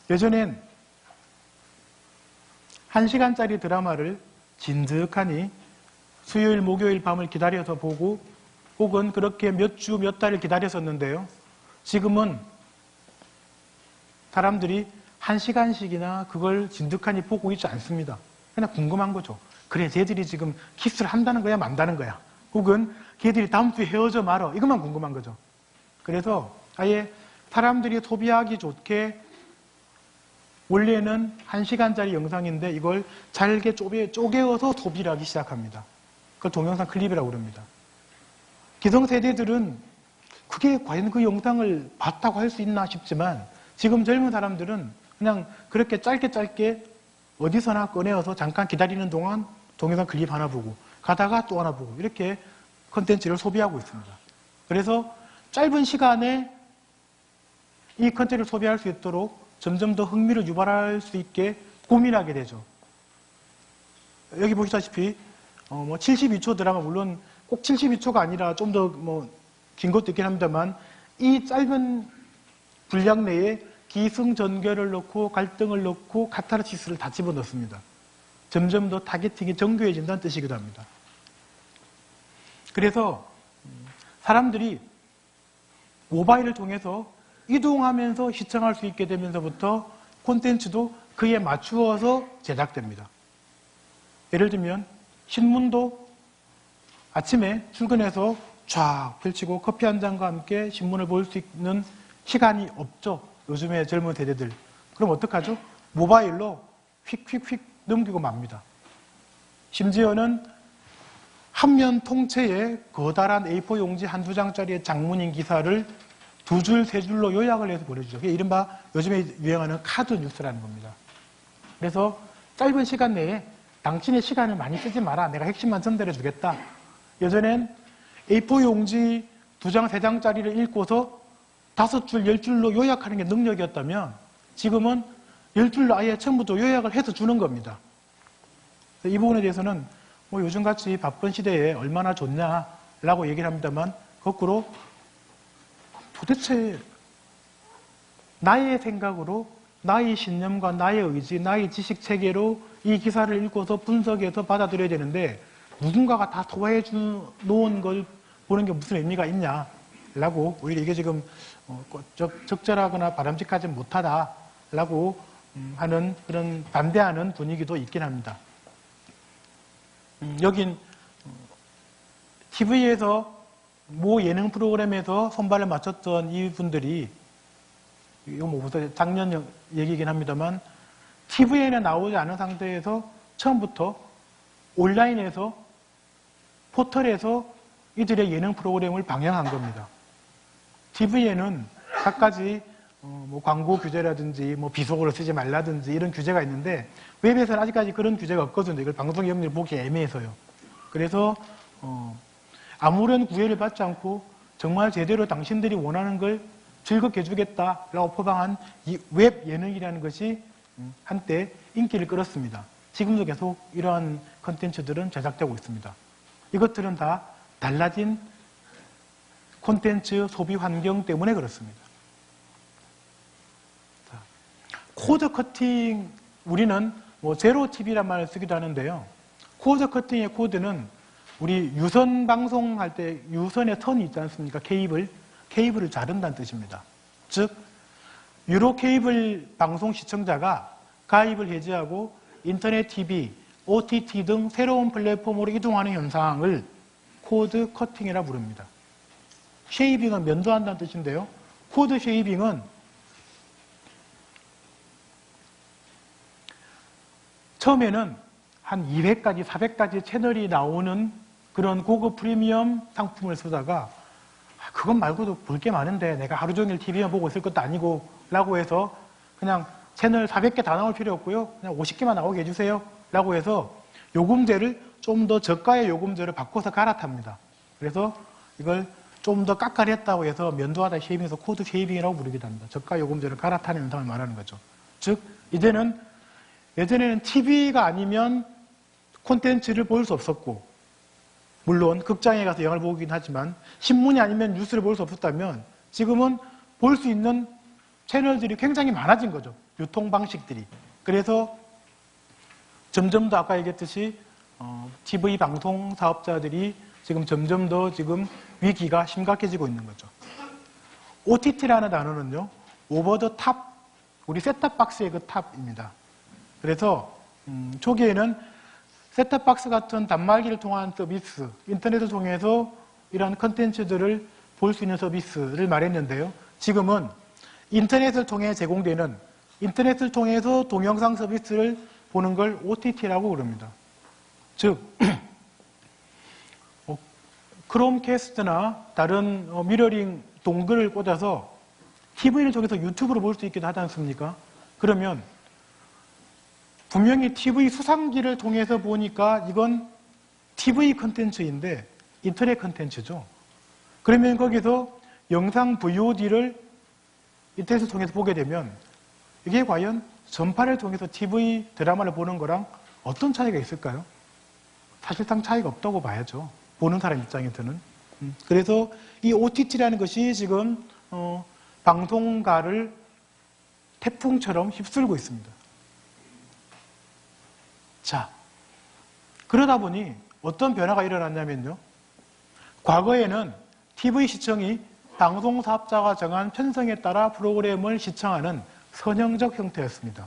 예전엔 1시간짜리 드라마를 진득하니 수요일, 목요일 밤을 기다려서 보고 혹은 그렇게 몇 주, 몇 달을 기다렸었는데요. 지금은 사람들이 1시간씩이나 그걸 진득하니 보고 있지 않습니다. 그냥 궁금한 거죠. 그래, 쟤들이 지금 키스를 한다는 거야, 만다는 거야? 혹은 걔들이 다음 주에 헤어져 말어. 이것만 궁금한 거죠. 그래서 아예 사람들이 소비하기 좋게 원래는 1시간짜리 영상인데 이걸 잘게 쪼개어서 소비를 하기 시작합니다. 그걸 동영상 클립이라고 그럽니다. 기성세대들은 그게 과연 그 영상을 봤다고 할 수 있나 싶지만 지금 젊은 사람들은 그냥 그렇게 짧게 어디서나 꺼내어서 잠깐 기다리는 동안 동영상 클립 하나 보고 가다가 또 하나 보고 이렇게 컨텐츠를 소비하고 있습니다. 그래서 짧은 시간에 이 컨텐츠를 소비할 수 있도록 점점 더 흥미를 유발할 수 있게 고민하게 되죠. 여기 보시다시피 뭐 72초 드라마, 물론 꼭 72초가 아니라 좀 더 뭐 긴 것도 있긴 합니다만, 이 짧은 분량 내에 기승전결을 넣고 갈등을 넣고 카타르시스를 다 집어넣습니다. 점점 더 타겟팅이 정교해진다는 뜻이기도 합니다. 그래서 사람들이 모바일을 통해서 이동하면서 시청할 수 있게 되면서부터 콘텐츠도 그에 맞추어서 제작됩니다. 예를 들면 신문도 아침에 출근해서 쫙 펼치고 커피 한 잔과 함께 신문을 볼 수 있는 시간이 없죠. 요즘의 젊은 세대들. 그럼 어떡하죠? 모바일로 휙휙휙 넘기고 맙니다. 심지어는 한 면 통째에 거다란 A4 용지 한두 장짜리의 장문인 기사를 두 줄, 세 줄로 요약을 해서 보내주죠. 그게 이른바 요즘에 유행하는 카드 뉴스라는 겁니다. 그래서 짧은 시간 내에 당신의 시간을 많이 쓰지 마라. 내가 핵심만 전달해 주겠다. 예전엔 A4 용지 두 장, 세 장짜리를 읽고서 5줄, 10줄로 요약하는 게 능력이었다면 지금은 10줄로 아예 처음부터 요약을 해서 주는 겁니다. 이 부분에 대해서는 뭐 요즘같이 바쁜 시대에 얼마나 좋냐라고 얘기를 합니다만 거꾸로 도대체 나의 생각으로 나의 신념과 나의 의지, 나의 지식 체계로 이 기사를 읽고서 분석해서 받아들여야 되는데 누군가가 다 도와해 놓은 걸 보는 게 무슨 의미가 있냐라고 오히려 이게 지금 적절하거나 바람직하지 못하다라고 하는 그런 반대하는 분위기도 있긴 합니다. 여긴 TV에서 모 예능 프로그램에서 손발을 맞췄던 이분들이 이거 뭐 무슨 작년 얘기이긴 합니다만 TV에는 나오지 않은 상태에서 처음부터 온라인에서 포털에서 이들의 예능 프로그램을 방영한 겁니다. TV에는 갖가지 뭐 광고 규제라든지 뭐 비속어를 쓰지 말라든지 이런 규제가 있는데 웹에서는 아직까지 그런 규제가 없거든요. 이걸 방송위원들이 보기 애매해서요. 그래서 아무런 구애를 받지 않고 정말 제대로 당신들이 원하는 걸 즐겁게 해주겠다라고 포방한 이 웹 예능이라는 것이 한때 인기를 끌었습니다. 지금도 계속 이러한 콘텐츠들은 제작되고 있습니다. 이것들은 다 달라진 콘텐츠 소비 환경 때문에 그렇습니다. 자, 코드 커팅, 우리는 뭐 제로 TV란 말을 쓰기도 하는데요. 코드 커팅의 코드는 우리 유선 방송할 때 유선의 선이 있지 않습니까? 케이블을 자른다는 뜻입니다. 즉 유로 케이블 방송 시청자가 가입을 해지하고 인터넷 TV, OTT 등 새로운 플랫폼으로 이동하는 현상을 코드 커팅이라 부릅니다. 쉐이빙은 면도한다는 뜻인데요. 코드 쉐이빙은 처음에는 한 200가지, 400가지 채널이 나오는 그런 고급 프리미엄 상품을 쓰다가 그것 말고도 볼 게 많은데 내가 하루 종일 TV만 보고 있을 것도 아니고 라고 해서 그냥 채널 400개 다 나올 필요 없고요. 그냥 50개만 나오게 해주세요. 라고 해서 요금제를 좀 더 저가의 요금제를 바꿔서 갈아탑니다. 그래서 이걸 좀 더 깎아냈다고 해서 면도하다 쉐이빙에서 코드 쉐이빙이라고 부르기도 합니다. 저가 요금제를 갈아타는 현상을 말하는 거죠. 즉 예전에는 TV가 아니면 콘텐츠를 볼 수 없었고 물론 극장에 가서 영화를 보긴 하지만 신문이 아니면 뉴스를 볼 수 없었다면 지금은 볼 수 있는 채널들이 굉장히 많아진 거죠. 유통 방식들이. 그래서 점점 더 아까 얘기했듯이 TV 방송 사업자들이 지금 점점 더 지금 위기가 심각해지고 있는 거죠. OTT라는 단어는요, 오버 더 탑, 우리 셋탑박스의 그 탑입니다. 그래서 초기에는 셋탑박스 같은 단말기를 통한 서비스, 인터넷을 통해서 이런 컨텐츠들을 볼 수 있는 서비스를 말했는데요. 지금은 인터넷을 통해 제공되는, 인터넷을 통해서 동영상 서비스를 보는 걸 OTT라고 그럽니다. 즉 크롬캐스트나 다른 미러링 동글을 꽂아서 TV를 통해서 유튜브를 볼 수 있기도 하지 않습니까? 그러면 분명히 TV 수상기를 통해서 보니까 이건 TV 컨텐츠인데 인터넷 컨텐츠죠. 그러면 거기서 영상 VOD를 인터넷을 통해서 보게 되면 이게 과연 전파를 통해서 TV 드라마를 보는 거랑 어떤 차이가 있을까요? 사실상 차이가 없다고 봐야죠. 보는 사람 입장에서는. 그래서 이 OTT라는 것이 지금 방송가를 태풍처럼 휩쓸고 있습니다. 자, 그러다 보니 어떤 변화가 일어났냐면요. 과거에는 TV 시청이 방송사업자가 정한 편성에 따라 프로그램을 시청하는 선형적 형태였습니다.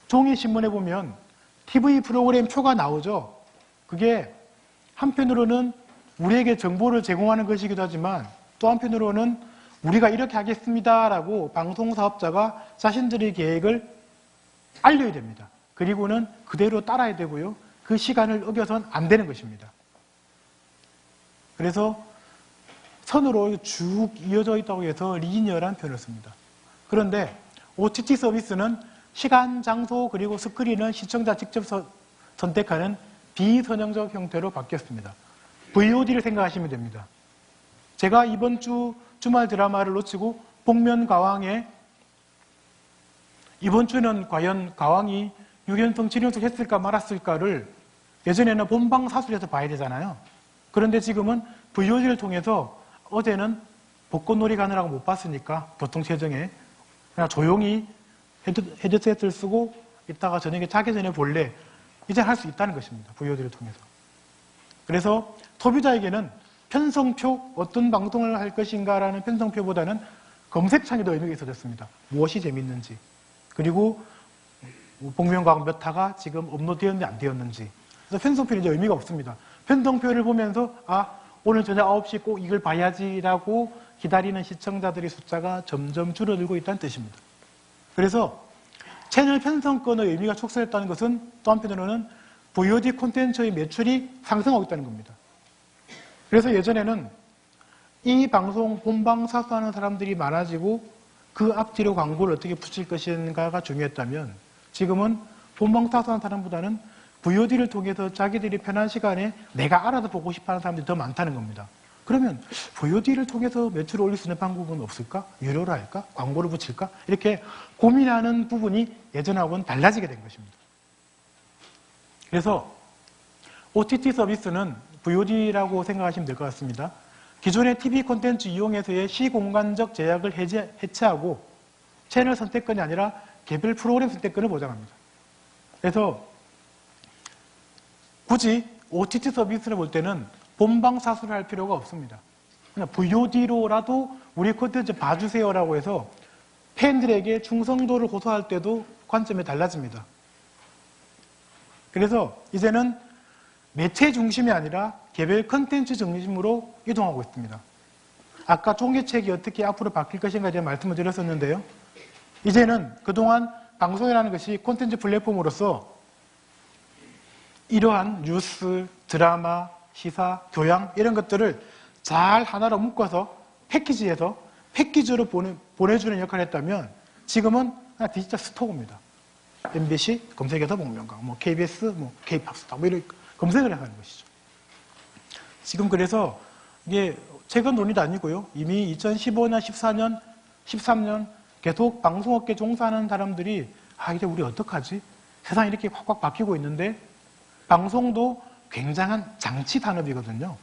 종이신문에 보면 TV 프로그램 표가 나오죠. 그게 한편으로는 우리에게 정보를 제공하는 것이기도 하지만 또 한편으로는 우리가 이렇게 하겠습니다라고 방송사업자가 자신들의 계획을 알려야 됩니다. 그리고는 그대로 따라야 되고요. 그 시간을 어겨서는 안 되는 것입니다. 그래서 선으로 쭉 이어져 있다고 해서 리니어란 표현을 씁니다. 그런데 OTT 서비스는 시간, 장소, 그리고 스크린은 시청자 직접 선택하는 비선형적 형태로 바뀌었습니다. VOD를 생각하시면 됩니다. 제가 이번 주 주말 드라마를 놓치고 복면가왕에 이번 주는 과연 가왕이 6연속, 7연속 했을까 말았을까를 예전에는 본방사수해서 봐야 되잖아요. 그런데 지금은 VOD를 통해서 어제는 벚꽃놀이 가느라고 못 봤으니까 교통체증에 그냥 조용히 헤드셋을 쓰고 이따가 저녁에 자기 전에 볼래. 이제 할 수 있다는 것입니다. VOD를 통해서. 그래서 소비자에게는 편성표, 어떤 방송을 할 것인가라는 편성표보다는 검색창이 더 의미가 있어졌습니다. 무엇이 재밌는지. 그리고 복면가왕 몇 화가 지금 업로드되었는지 안 되었는지. 그래서 편성표는 이제 의미가 없습니다. 편성표를 보면서 오늘 저녁 9시 꼭 이걸 봐야지라고 기다리는 시청자들의 숫자가 점점 줄어들고 있다는 뜻입니다. 그래서 채널 편성권의 의미가 축소했다는 것은 또 한편으로는 VOD 콘텐츠의 매출이 상승하고 있다는 겁니다. 그래서 예전에는 이 방송 본방 사수하는 사람들이 많아지고 그 앞뒤로 광고를 어떻게 붙일 것인가가 중요했다면 지금은 본방 사수하는 사람보다는 VOD를 통해서 자기들이 편한 시간에 내가 알아서 보고 싶어하는 사람들이 더 많다는 겁니다. 그러면 VOD를 통해서 매출을 올릴 수 있는 방법은 없을까? 유료로 할까? 광고를 붙일까? 이렇게 고민하는 부분이 예전하고는 달라지게 된 것입니다. 그래서 OTT 서비스는 VOD라고 생각하시면 될 것 같습니다. 기존의 TV 콘텐츠 이용에서의 시공간적 제약을 해체하고 채널 선택권이 아니라 개별 프로그램 선택권을 보장합니다. 그래서 굳이 OTT 서비스를 볼 때는 본방 사수를 할 필요가 없습니다. 그냥 VOD로라도 우리 콘텐츠 봐주세요라고 해서 팬들에게 충성도를 호소할 때도 관점이 달라집니다. 그래서 이제는 매체 중심이 아니라 개별 콘텐츠 중심으로 이동하고 있습니다. 아까 종이책이 어떻게 앞으로 바뀔 것인가에 대한 말씀을 드렸었는데요. 이제는 그동안 방송이라는 것이 콘텐츠 플랫폼으로서 이러한 뉴스, 드라마, 시사, 교양 이런 것들을 잘 하나로 묶어서 패키지해서 패키지로 보내주는 역할을 했다면 지금은 그냥 디지털 스토어입니다. MBC 검색해서 복면가왕, KBS, K팝스타 이런 검색을 하는 것이죠. 지금 그래서 이게 최근 논의도 아니고요. 이미 2015년, 14년, 13년 계속 방송업계 종사하는 사람들이 이제 우리 어떡하지? 세상이 이렇게 확확 바뀌고 있는데 방송도 굉장한 장치 산업이거든요.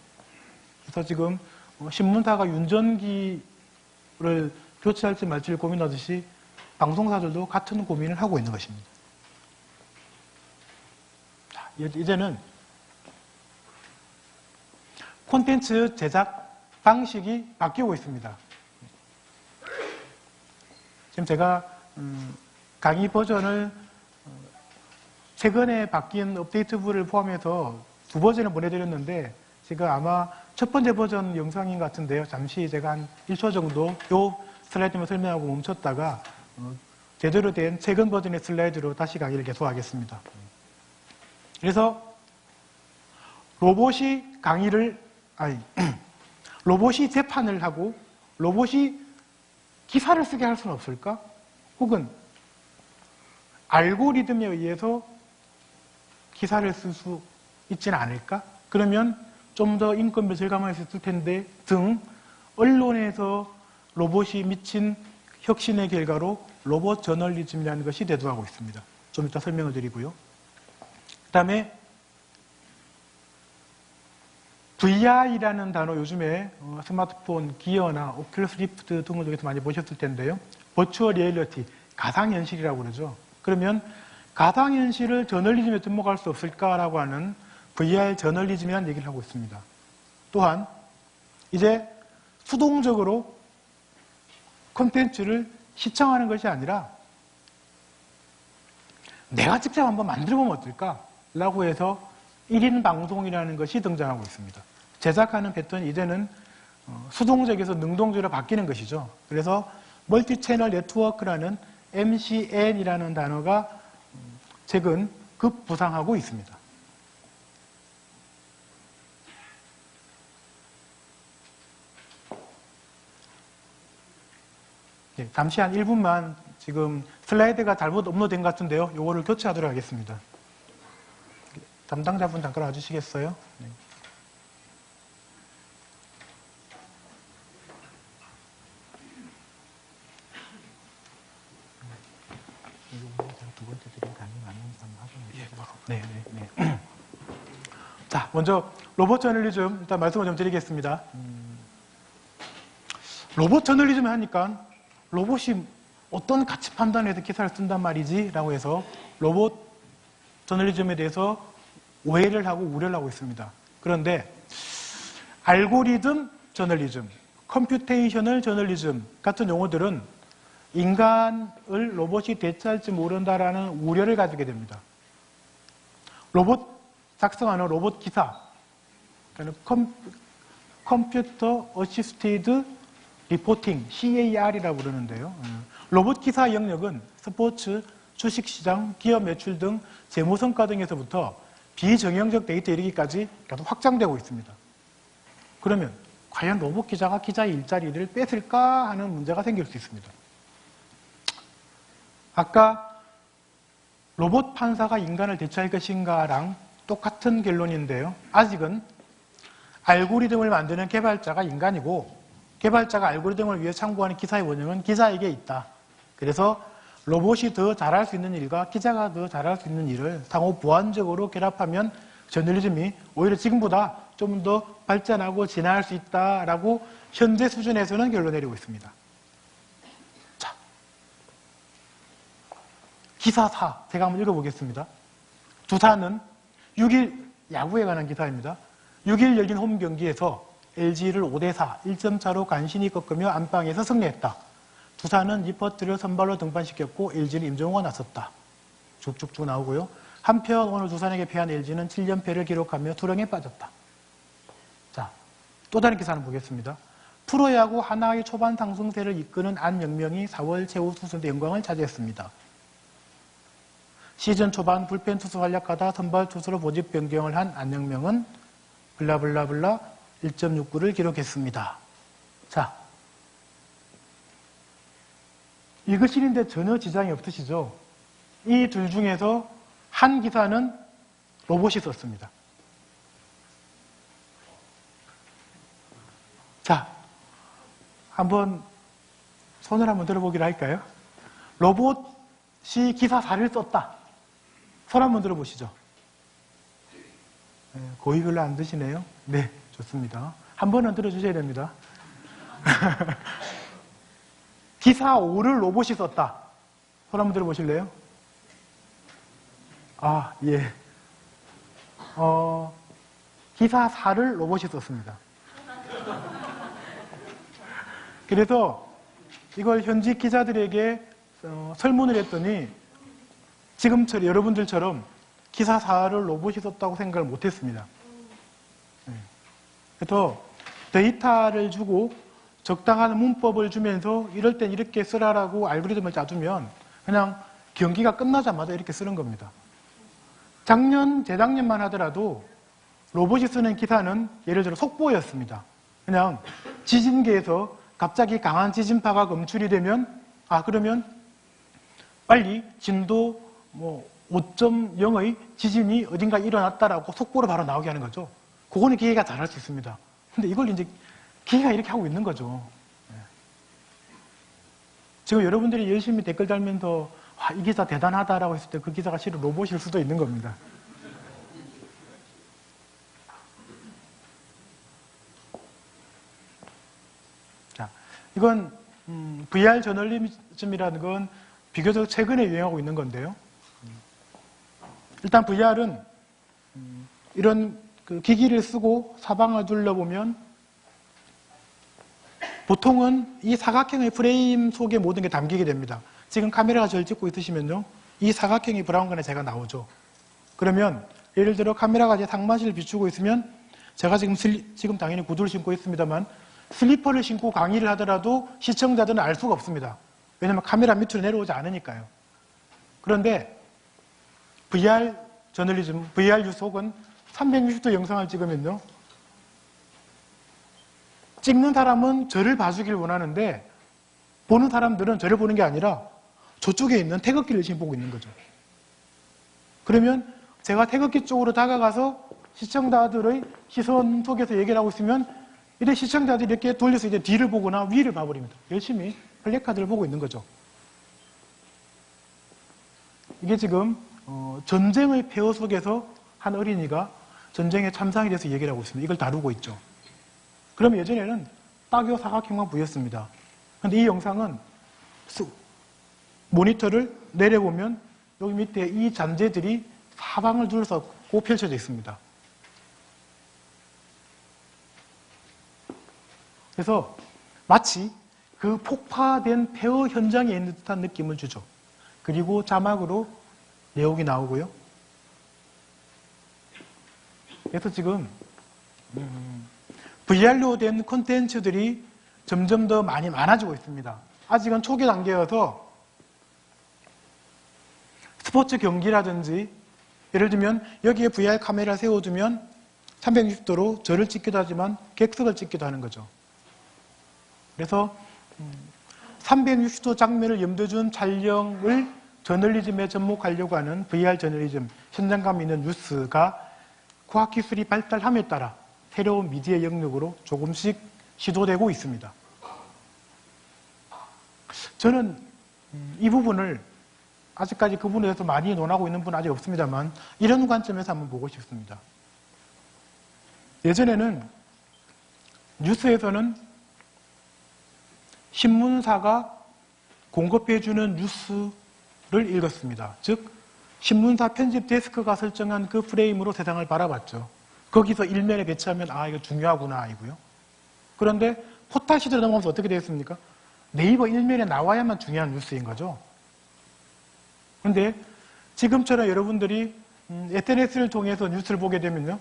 그래서 지금 신문사가 윤전기를 교체할지 말지를 고민하듯이 방송사들도 같은 고민을 하고 있는 것입니다. 자, 이제는 콘텐츠 제작 방식이 바뀌고 있습니다. 지금 제가 강의 버전을 최근에 바뀐 업데이트부를 포함해서 2버전을 보내드렸는데 지금 아마 첫 번째 버전 영상인 것 같은데요. 잠시 제가 한 1초 정도 이 슬라이드만 설명하고 멈췄다가 제대로 된 최근 버전의 슬라이드로 다시 강의를 계속하겠습니다. 그래서 로봇이 로봇이 재판을 하고 로봇이 기사를 쓰게 할 수는 없을까? 혹은 알고리즘에 의해서 기사를 쓸 수 있지는 않을까? 그러면 좀 더 인건비 절감할 수 있을 텐데 등 언론에서 로봇이 미친 혁신의 결과로 로봇 저널리즘이라는 것이 대두하고 있습니다. 좀 이따 설명을 드리고요. 그 다음에 VR이라는 단어 요즘에 스마트폰 기어나 오큘러스 리프트 등을 통해서 많이 보셨을 텐데요. 버추얼 리얼리티, 가상현실이라고 그러죠. 그러면 가상현실을 저널리즘에 접목할 수 없을까라고 하는 VR 저널리즘이라는 얘기를 하고 있습니다. 또한 이제 수동적으로 콘텐츠를 시청하는 것이 아니라 내가 직접 한번 만들어보면 어떨까라고 해서 1인 방송이라는 것이 등장하고 있습니다. 제작하는 패턴이 이제는 수동적에서 능동적으로 바뀌는 것이죠. 그래서 멀티 채널 네트워크라는 MCN이라는 단어가 최근 급부상하고 있습니다. 네, 잠시 한 1분만 지금 슬라이드가 잘못 업로드된 것 같은데요. 요거를 교체하도록 하겠습니다. 담당자분 잠깐 와주시겠어요? 네. 자, 먼저 로봇 저널리즘 일단 말씀을 좀 드리겠습니다. 로봇 저널리즘 하니까 로봇이 어떤 가치 판단에서 기사를 쓴단 말이지? 라고 해서 로봇 저널리즘에 대해서 오해를 하고 우려를 하고 있습니다. 그런데 알고리즘 저널리즘, 컴퓨테이셔널 저널리즘 같은 용어들은 인간을 로봇이 대체할지 모른다라는 우려를 가지게 됩니다. 로봇 작성하는 로봇 기사, 컴퓨터 어시스티드 리포팅, CAR이라고 그러는데요. 로봇 기사 영역은 스포츠, 주식시장, 기업 매출 등 재무성과 등에서부터 비정형적 데이터 이르기까지 계속 확장되고 있습니다. 그러면 과연 로봇 기자가 기자의 일자리를 뺏을까 하는 문제가 생길 수 있습니다. 아까 로봇 판사가 인간을 대체할 것인가랑 똑같은 결론인데요. 아직은 알고리즘을 만드는 개발자가 인간이고 개발자가 알고리즘을 위해 참고하는 기사의 원형은 기자에게 있다. 그래서 로봇이 더 잘할 수 있는 일과 기자가 더 잘할 수 있는 일을 상호 보완적으로 결합하면 저널리즘이 오히려 지금보다 좀 더 발전하고 진화할 수 있다라고 현재 수준에서는 결론 내리고 있습니다. 자, 기사사 제가 한번 읽어보겠습니다. 두산은 6일 야구에 관한 기사입니다. 6일 열린 홈 경기에서 LG를 5대4 1점 차로 간신히 꺾으며 안방에서 승리했다. 두산은 리퍼트를 선발로 등판시켰고 LG는 임종호가 나섰다. 쭉쭉쭉 나오고요. 한편 오늘 두산에게 패한 LG는 7연패를 기록하며 투령에 빠졌다. 자, 또 다른 기사 한번 보겠습니다. 프로야구 하나의 초반 상승세를 이끄는 안영명이 4월 최우 투수의 영광을 차지했습니다. 시즌 초반 불펜 투수 활약하다 선발 투수로 모집 변경을 한 안영명은 블라블라블라 1.69를 기록했습니다. 자, 읽으시는데 전혀 지장이 없으시죠? 이 둘 중에서 한 기사는 로봇이 썼습니다. 자, 한번 손을 한번 들어보기로 할까요? 로봇이 기사 4를 썼다. 손 한번 들어보시죠. 네, 거의 별로 안 드시네요. 네, 좋습니다. 한 번은 들어주셔야 됩니다. 기사 5를 로봇이 썼다. 손 한번 들어보실래요? 아, 예. 기사 4를 로봇이 썼습니다. 그래서 이걸 현직 기자들에게 설문을 했더니 지금처럼 여러분들처럼 기사 4를 로봇이 썼다고 생각을 못했습니다. 그래서 데이터를 주고 적당한 문법을 주면서 이럴 땐 이렇게 쓰라라고 알고리즘을 짜주면 그냥 경기가 끝나자마자 이렇게 쓰는 겁니다. 작년, 재작년만 하더라도 로봇이 쓰는 기사는 예를 들어 속보였습니다. 그냥 지진계에서 갑자기 강한 지진파가 검출이 되면 그러면 빨리 진도 5.0의 지진이 어딘가 일어났다라고 속보로 바로 나오게 하는 거죠. 그거는 기계가 잘할 수 있습니다. 근데 이걸 이제 기계가 이렇게 하고 있는 거죠. 지금 여러분들이 열심히 댓글 달면서 이 기사 대단하다라고 했을 때 그 기사가 실은 로봇일 수도 있는 겁니다. 이건 VR 저널리즘이라는 건 비교적 최근에 유행하고 있는 건데요. 일단 VR은 이런 그 기기를 쓰고 사방을 둘러보면 보통은 이 사각형의 프레임 속에 모든 게 담기게 됩니다. 지금 카메라가 저를 찍고 있으시면요. 이 사각형이 브라운관에 제가 나오죠. 그러면 예를 들어 카메라가 제 상반신을 비추고 있으면 제가 지금 당연히 구두를 신고 있습니다만 슬리퍼를 신고 강의를 하더라도 시청자들은 알 수가 없습니다. 왜냐하면 카메라 밑으로 내려오지 않으니까요. 그런데 VR 저널리즘, VR 뉴스 혹은 360도 영상을 찍으면요. 찍는 사람은 저를 봐주길 원하는데 보는 사람들은 저를 보는 게 아니라 저쪽에 있는 태극기를 지금 보고 있는 거죠. 그러면 제가 태극기 쪽으로 다가가서 시청자들의 시선 속에서 얘기를 하고 있으면 이제 시청자들이 이렇게 돌려서 이제 뒤를 보거나 위를 봐버립니다. 열심히 플래카드를 보고 있는 거죠. 이게 지금 전쟁의 폐허 속에서 한 어린이가 전쟁에 참상에 대해서 얘기를 하고 있습니다. 이걸 다루고 있죠. 그럼 예전에는 딱요 사각형만 보였습니다. 그런데 이 영상은 모니터를 내려보면 여기 밑에 이 잔재들이 사방을 둘러싸고 펼쳐져 있습니다. 그래서 마치 그 폭파된 폐허 현장에 있는 듯한 느낌을 주죠. 그리고 자막으로 내용이 나오고요. 그래서 지금 VR로 된 콘텐츠들이 점점 더 많이 많아지고 있습니다. 아직은 초기 단계여서 스포츠 경기라든지 예를 들면 여기에 VR 카메라 세워두면 360도로 저를 찍기도 하지만 객석을 찍기도 하는 거죠. 그래서 360도 장면을 염두에 둔 촬영을 저널리즘에 접목하려고 하는 VR 저널리즘, 현장감 있는 뉴스가 과학기술이 발달함에 따라 새로운 미디어 영역으로 조금씩 시도되고 있습니다. 저는 이 부분을 아직까지 그 부분에 대해서 많이 논하고 있는 분은 아직 없습니다만 이런 관점에서 한번 보고 싶습니다. 예전에는 뉴스에서는 신문사가 공급해주는 뉴스를 읽었습니다. 즉 신문사 편집 데스크가 설정한 그 프레임으로 세상을 바라봤죠. 거기서 일면에 배치하면 아 이거 중요하구나 이고요. 그런데 포털 시대로 넘어가면서 어떻게 되었습니까? 네이버 일면에 나와야만 중요한 뉴스인 거죠. 그런데 지금처럼 여러분들이 SNS를 통해서 뉴스를 보게 되면요.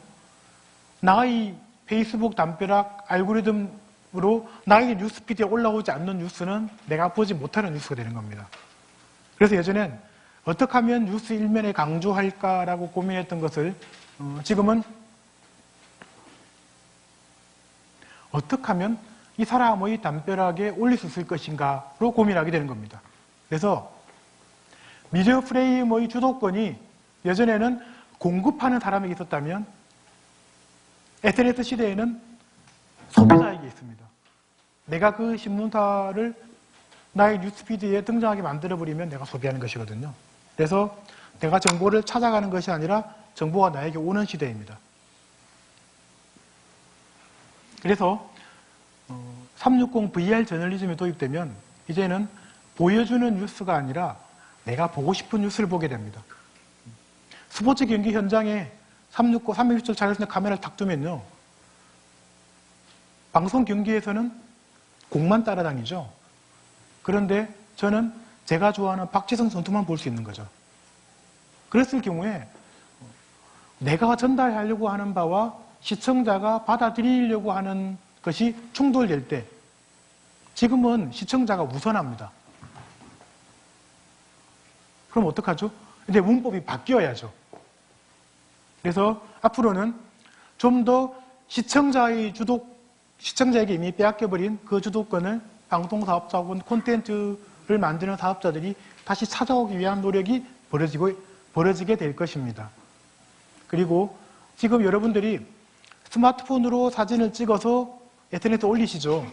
나의 페이스북 담벼락 알고리즘으로 나의 뉴스피드에 올라오지 않는 뉴스는 내가 보지 못하는 뉴스가 되는 겁니다. 그래서 예전엔 어떻게 하면 뉴스 일면에 강조할까라고 고민했던 것을 지금은 어떻게 하면 이 사람의 담벼락에 올릴 수 있을 것인가로 고민하게 되는 겁니다. 그래서 미디어 프레임의 주도권이 예전에는 공급하는 사람에게 있었다면 SNS 시대에는 소비자에게 있습니다. 내가 그 신문사를 나의 뉴스피드에 등장하게 만들어버리면 내가 소비하는 것이거든요. 그래서 내가 정보를 찾아가는 것이 아니라 정보가 나에게 오는 시대입니다. 그래서 360 VR 저널리즘이 도입되면 이제는 보여주는 뉴스가 아니라 내가 보고 싶은 뉴스를 보게 됩니다. 스포츠 경기 현장에 360도 촬영할 카메라를 탁 두면요. 방송 경기에서는 공만 따라다니죠. 그런데 저는 제가 좋아하는 박지성 선수만 볼 수 있는 거죠. 그랬을 경우에 내가 전달하려고 하는 바와 시청자가 받아들이려고 하는 것이 충돌될 때 지금은 시청자가 우선합니다. 그럼 어떡하죠? 이제 문법이 바뀌어야죠. 그래서 앞으로는 좀 더 시청자에게 이미 빼앗겨버린 그 주도권을 방송사업자 혹은 콘텐츠를 만드는 사업자들이 다시 찾아오기 위한 노력이 벌어지게 될 것입니다. 그리고 지금 여러분들이 스마트폰으로 사진을 찍어서 SNS에 올리시죠.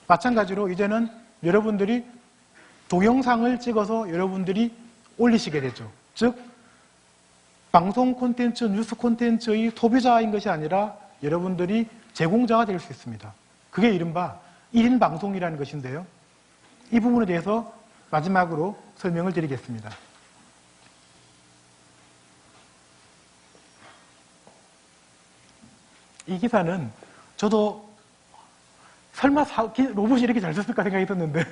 마찬가지로 이제는 여러분들이 동영상을 찍어서 여러분들이 올리시게 되죠. 즉 방송 콘텐츠, 뉴스 콘텐츠의 소비자인 것이 아니라 여러분들이 제공자가 될 수 있습니다. 그게 이른바 1인 방송이라는 것인데요. 이 부분에 대해서 마지막으로 설명을 드리겠습니다. 이 기사는 저도 설마 로봇이 이렇게 잘 썼을까 생각이 들었는데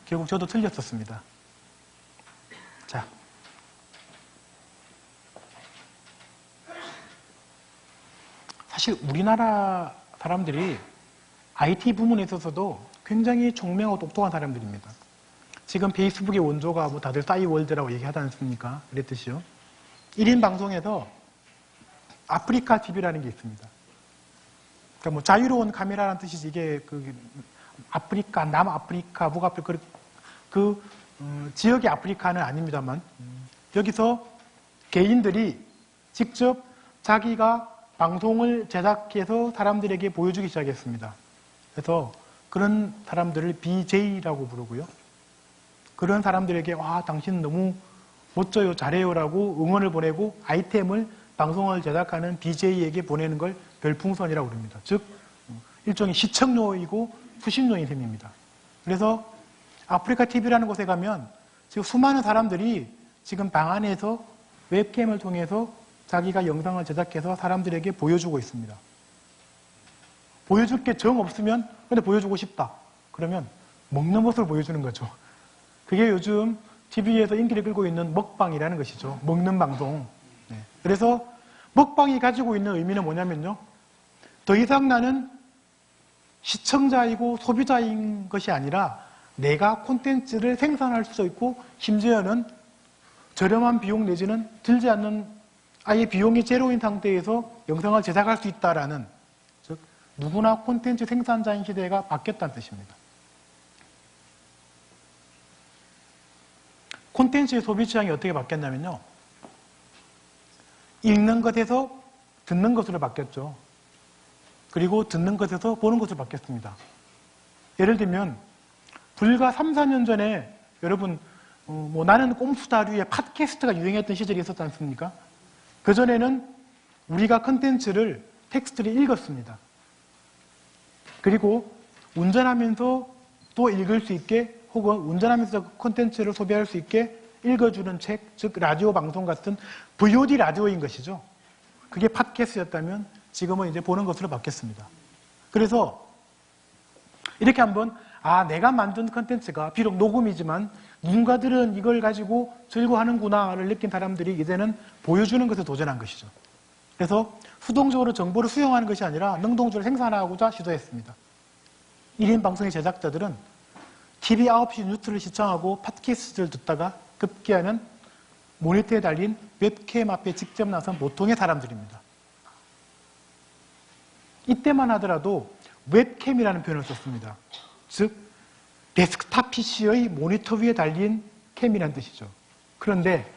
결국 저도 틀렸었습니다. 자, 사실 우리나라 사람들이 IT 부문에 있어서도 굉장히 총명하고 똑똑한 사람들입니다. 지금 페이스북의 원조가 뭐 다들 싸이월드라고 얘기하지 않습니까? 그랬듯이요. 1인 방송에서 아프리카 TV라는 게 있습니다. 그러니까 뭐 자유로운 카메라라는 뜻이지 이게 아프리카, 남아프리카, 북아프리카 지역의 아프리카는 아닙니다만 여기서 개인들이 직접 자기가 방송을 제작해서 사람들에게 보여주기 시작했습니다. 그래서 그런 사람들을 BJ라고 부르고요. 그런 사람들에게 와 당신 너무 멋져요, 잘해요라고 응원을 보내고 아이템을 방송을 제작하는 BJ에게 보내는 걸 별풍선이라고 부릅니다. 즉 일종의 시청료이고 수신료인 셈입니다. 그래서 아프리카 TV라는 곳에 가면 지금 수많은 사람들이 지금 방 안에서 웹캠을 통해서 자기가 영상을 제작해서 사람들에게 보여주고 있습니다. 보여줄 게 정 없으면 근데 보여주고 싶다. 그러면 먹는 모습을 보여주는 거죠. 그게 요즘 TV에서 인기를 끌고 있는 먹방이라는 것이죠. 먹는 방송. 네. 그래서 먹방이 가지고 있는 의미는 뭐냐면요. 더 이상 나는 시청자이고 소비자인 것이 아니라 내가 콘텐츠를 생산할 수 있고 심지어는 저렴한 비용 내지는 들지 않는 아예 비용이 제로인 상태에서 영상을 제작할 수 있다라는 즉 누구나 콘텐츠 생산자인 시대가 바뀌었다는 뜻입니다. 콘텐츠의 소비 취향이 어떻게 바뀌었냐면요. 읽는 것에서 듣는 것으로 바뀌었죠. 그리고 듣는 것에서 보는 것으로 바뀌었습니다. 예를 들면 불과 3, 4년 전에 여러분 나는 꼼수다류의 팟캐스트가 유행했던 시절이 있었지 않습니까? 그전에는 우리가 컨텐츠를 텍스트를 읽었습니다. 그리고 운전하면서 또 읽을 수 있게 혹은 운전하면서 콘텐츠를 소비할 수 있게 읽어주는 책, 즉 라디오 방송 같은 VOD 라디오인 것이죠. 그게 팟캐스트였다면 지금은 이제 보는 것으로 바뀌었습니다. 그래서 이렇게 한번 내가 만든 콘텐츠가 비록 녹음이지만 누군가들은 이걸 가지고 즐거워하는구나를 느낀 사람들이 이제는 보여주는 것에 도전한 것이죠. 그래서 수동적으로 정보를 수용하는 것이 아니라 능동적으로 생산하고자 시도했습니다. 1인 방송의 제작자들은 TV 9시 뉴스를 시청하고 팟캐스트를 듣다가 급기야는 모니터에 달린 웹캠 앞에 직접 나선 보통의 사람들입니다. 이때만 하더라도 웹캠이라는 표현을 썼습니다. 즉 데스크탑 PC의 모니터 위에 달린 캠이라는 뜻이죠. 그런데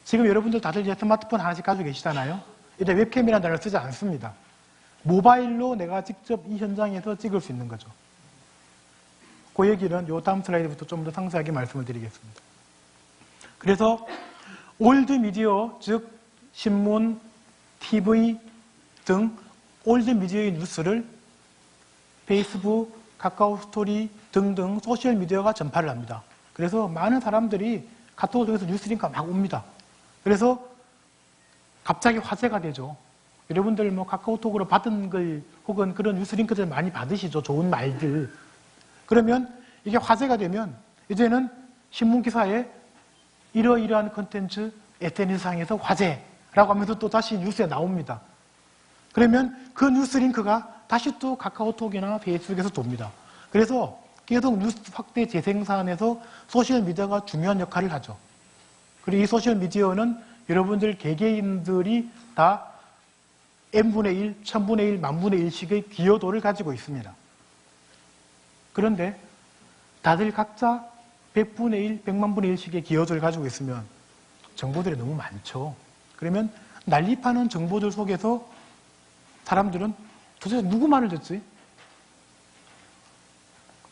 지금 여러분들 다들 이제 스마트폰 하나씩 가지고 계시잖아요. 이제 웹캠이라는 단어를 쓰지 않습니다. 모바일로 내가 직접 이 현장에서 찍을 수 있는 거죠. 그 얘기는 요 다음 슬라이드부터 좀 더 상세하게 말씀을 드리겠습니다. 그래서 올드 미디어, 즉 신문, TV 등 올드 미디어의 뉴스를 페이스북, 카카오 스토리 등등 소셜미디어가 전파를 합니다. 그래서 많은 사람들이 카톡을 통해서 뉴스링크가 막 옵니다. 그래서 갑자기 화제가 되죠. 여러분들 뭐 카카오톡으로 받은 글 혹은 그런 뉴스링크들 많이 받으시죠. 좋은 말들. 그러면 이게 화제가 되면 이제는 신문기사에 이러이러한 콘텐츠 SNS상에서 화제라고 하면서 또 다시 뉴스에 나옵니다. 그러면 그 뉴스링크가 다시 또 카카오톡이나 페이스북에서 돕니다. 그래서 계속 뉴스 확대 재생산에서 소셜미디어가 중요한 역할을 하죠. 그리고 이 소셜미디어는 여러분들 개개인들이 다 n분의 1, 1000분의 1, 만분의 1씩의 기여도를 가지고 있습니다. 그런데 다들 각자 100분의 1, 100만분의 1씩의 기여도를 가지고 있으면 정보들이 너무 많죠. 그러면 난립하는 정보들 속에서 사람들은 도대체 누구 말을 듣지?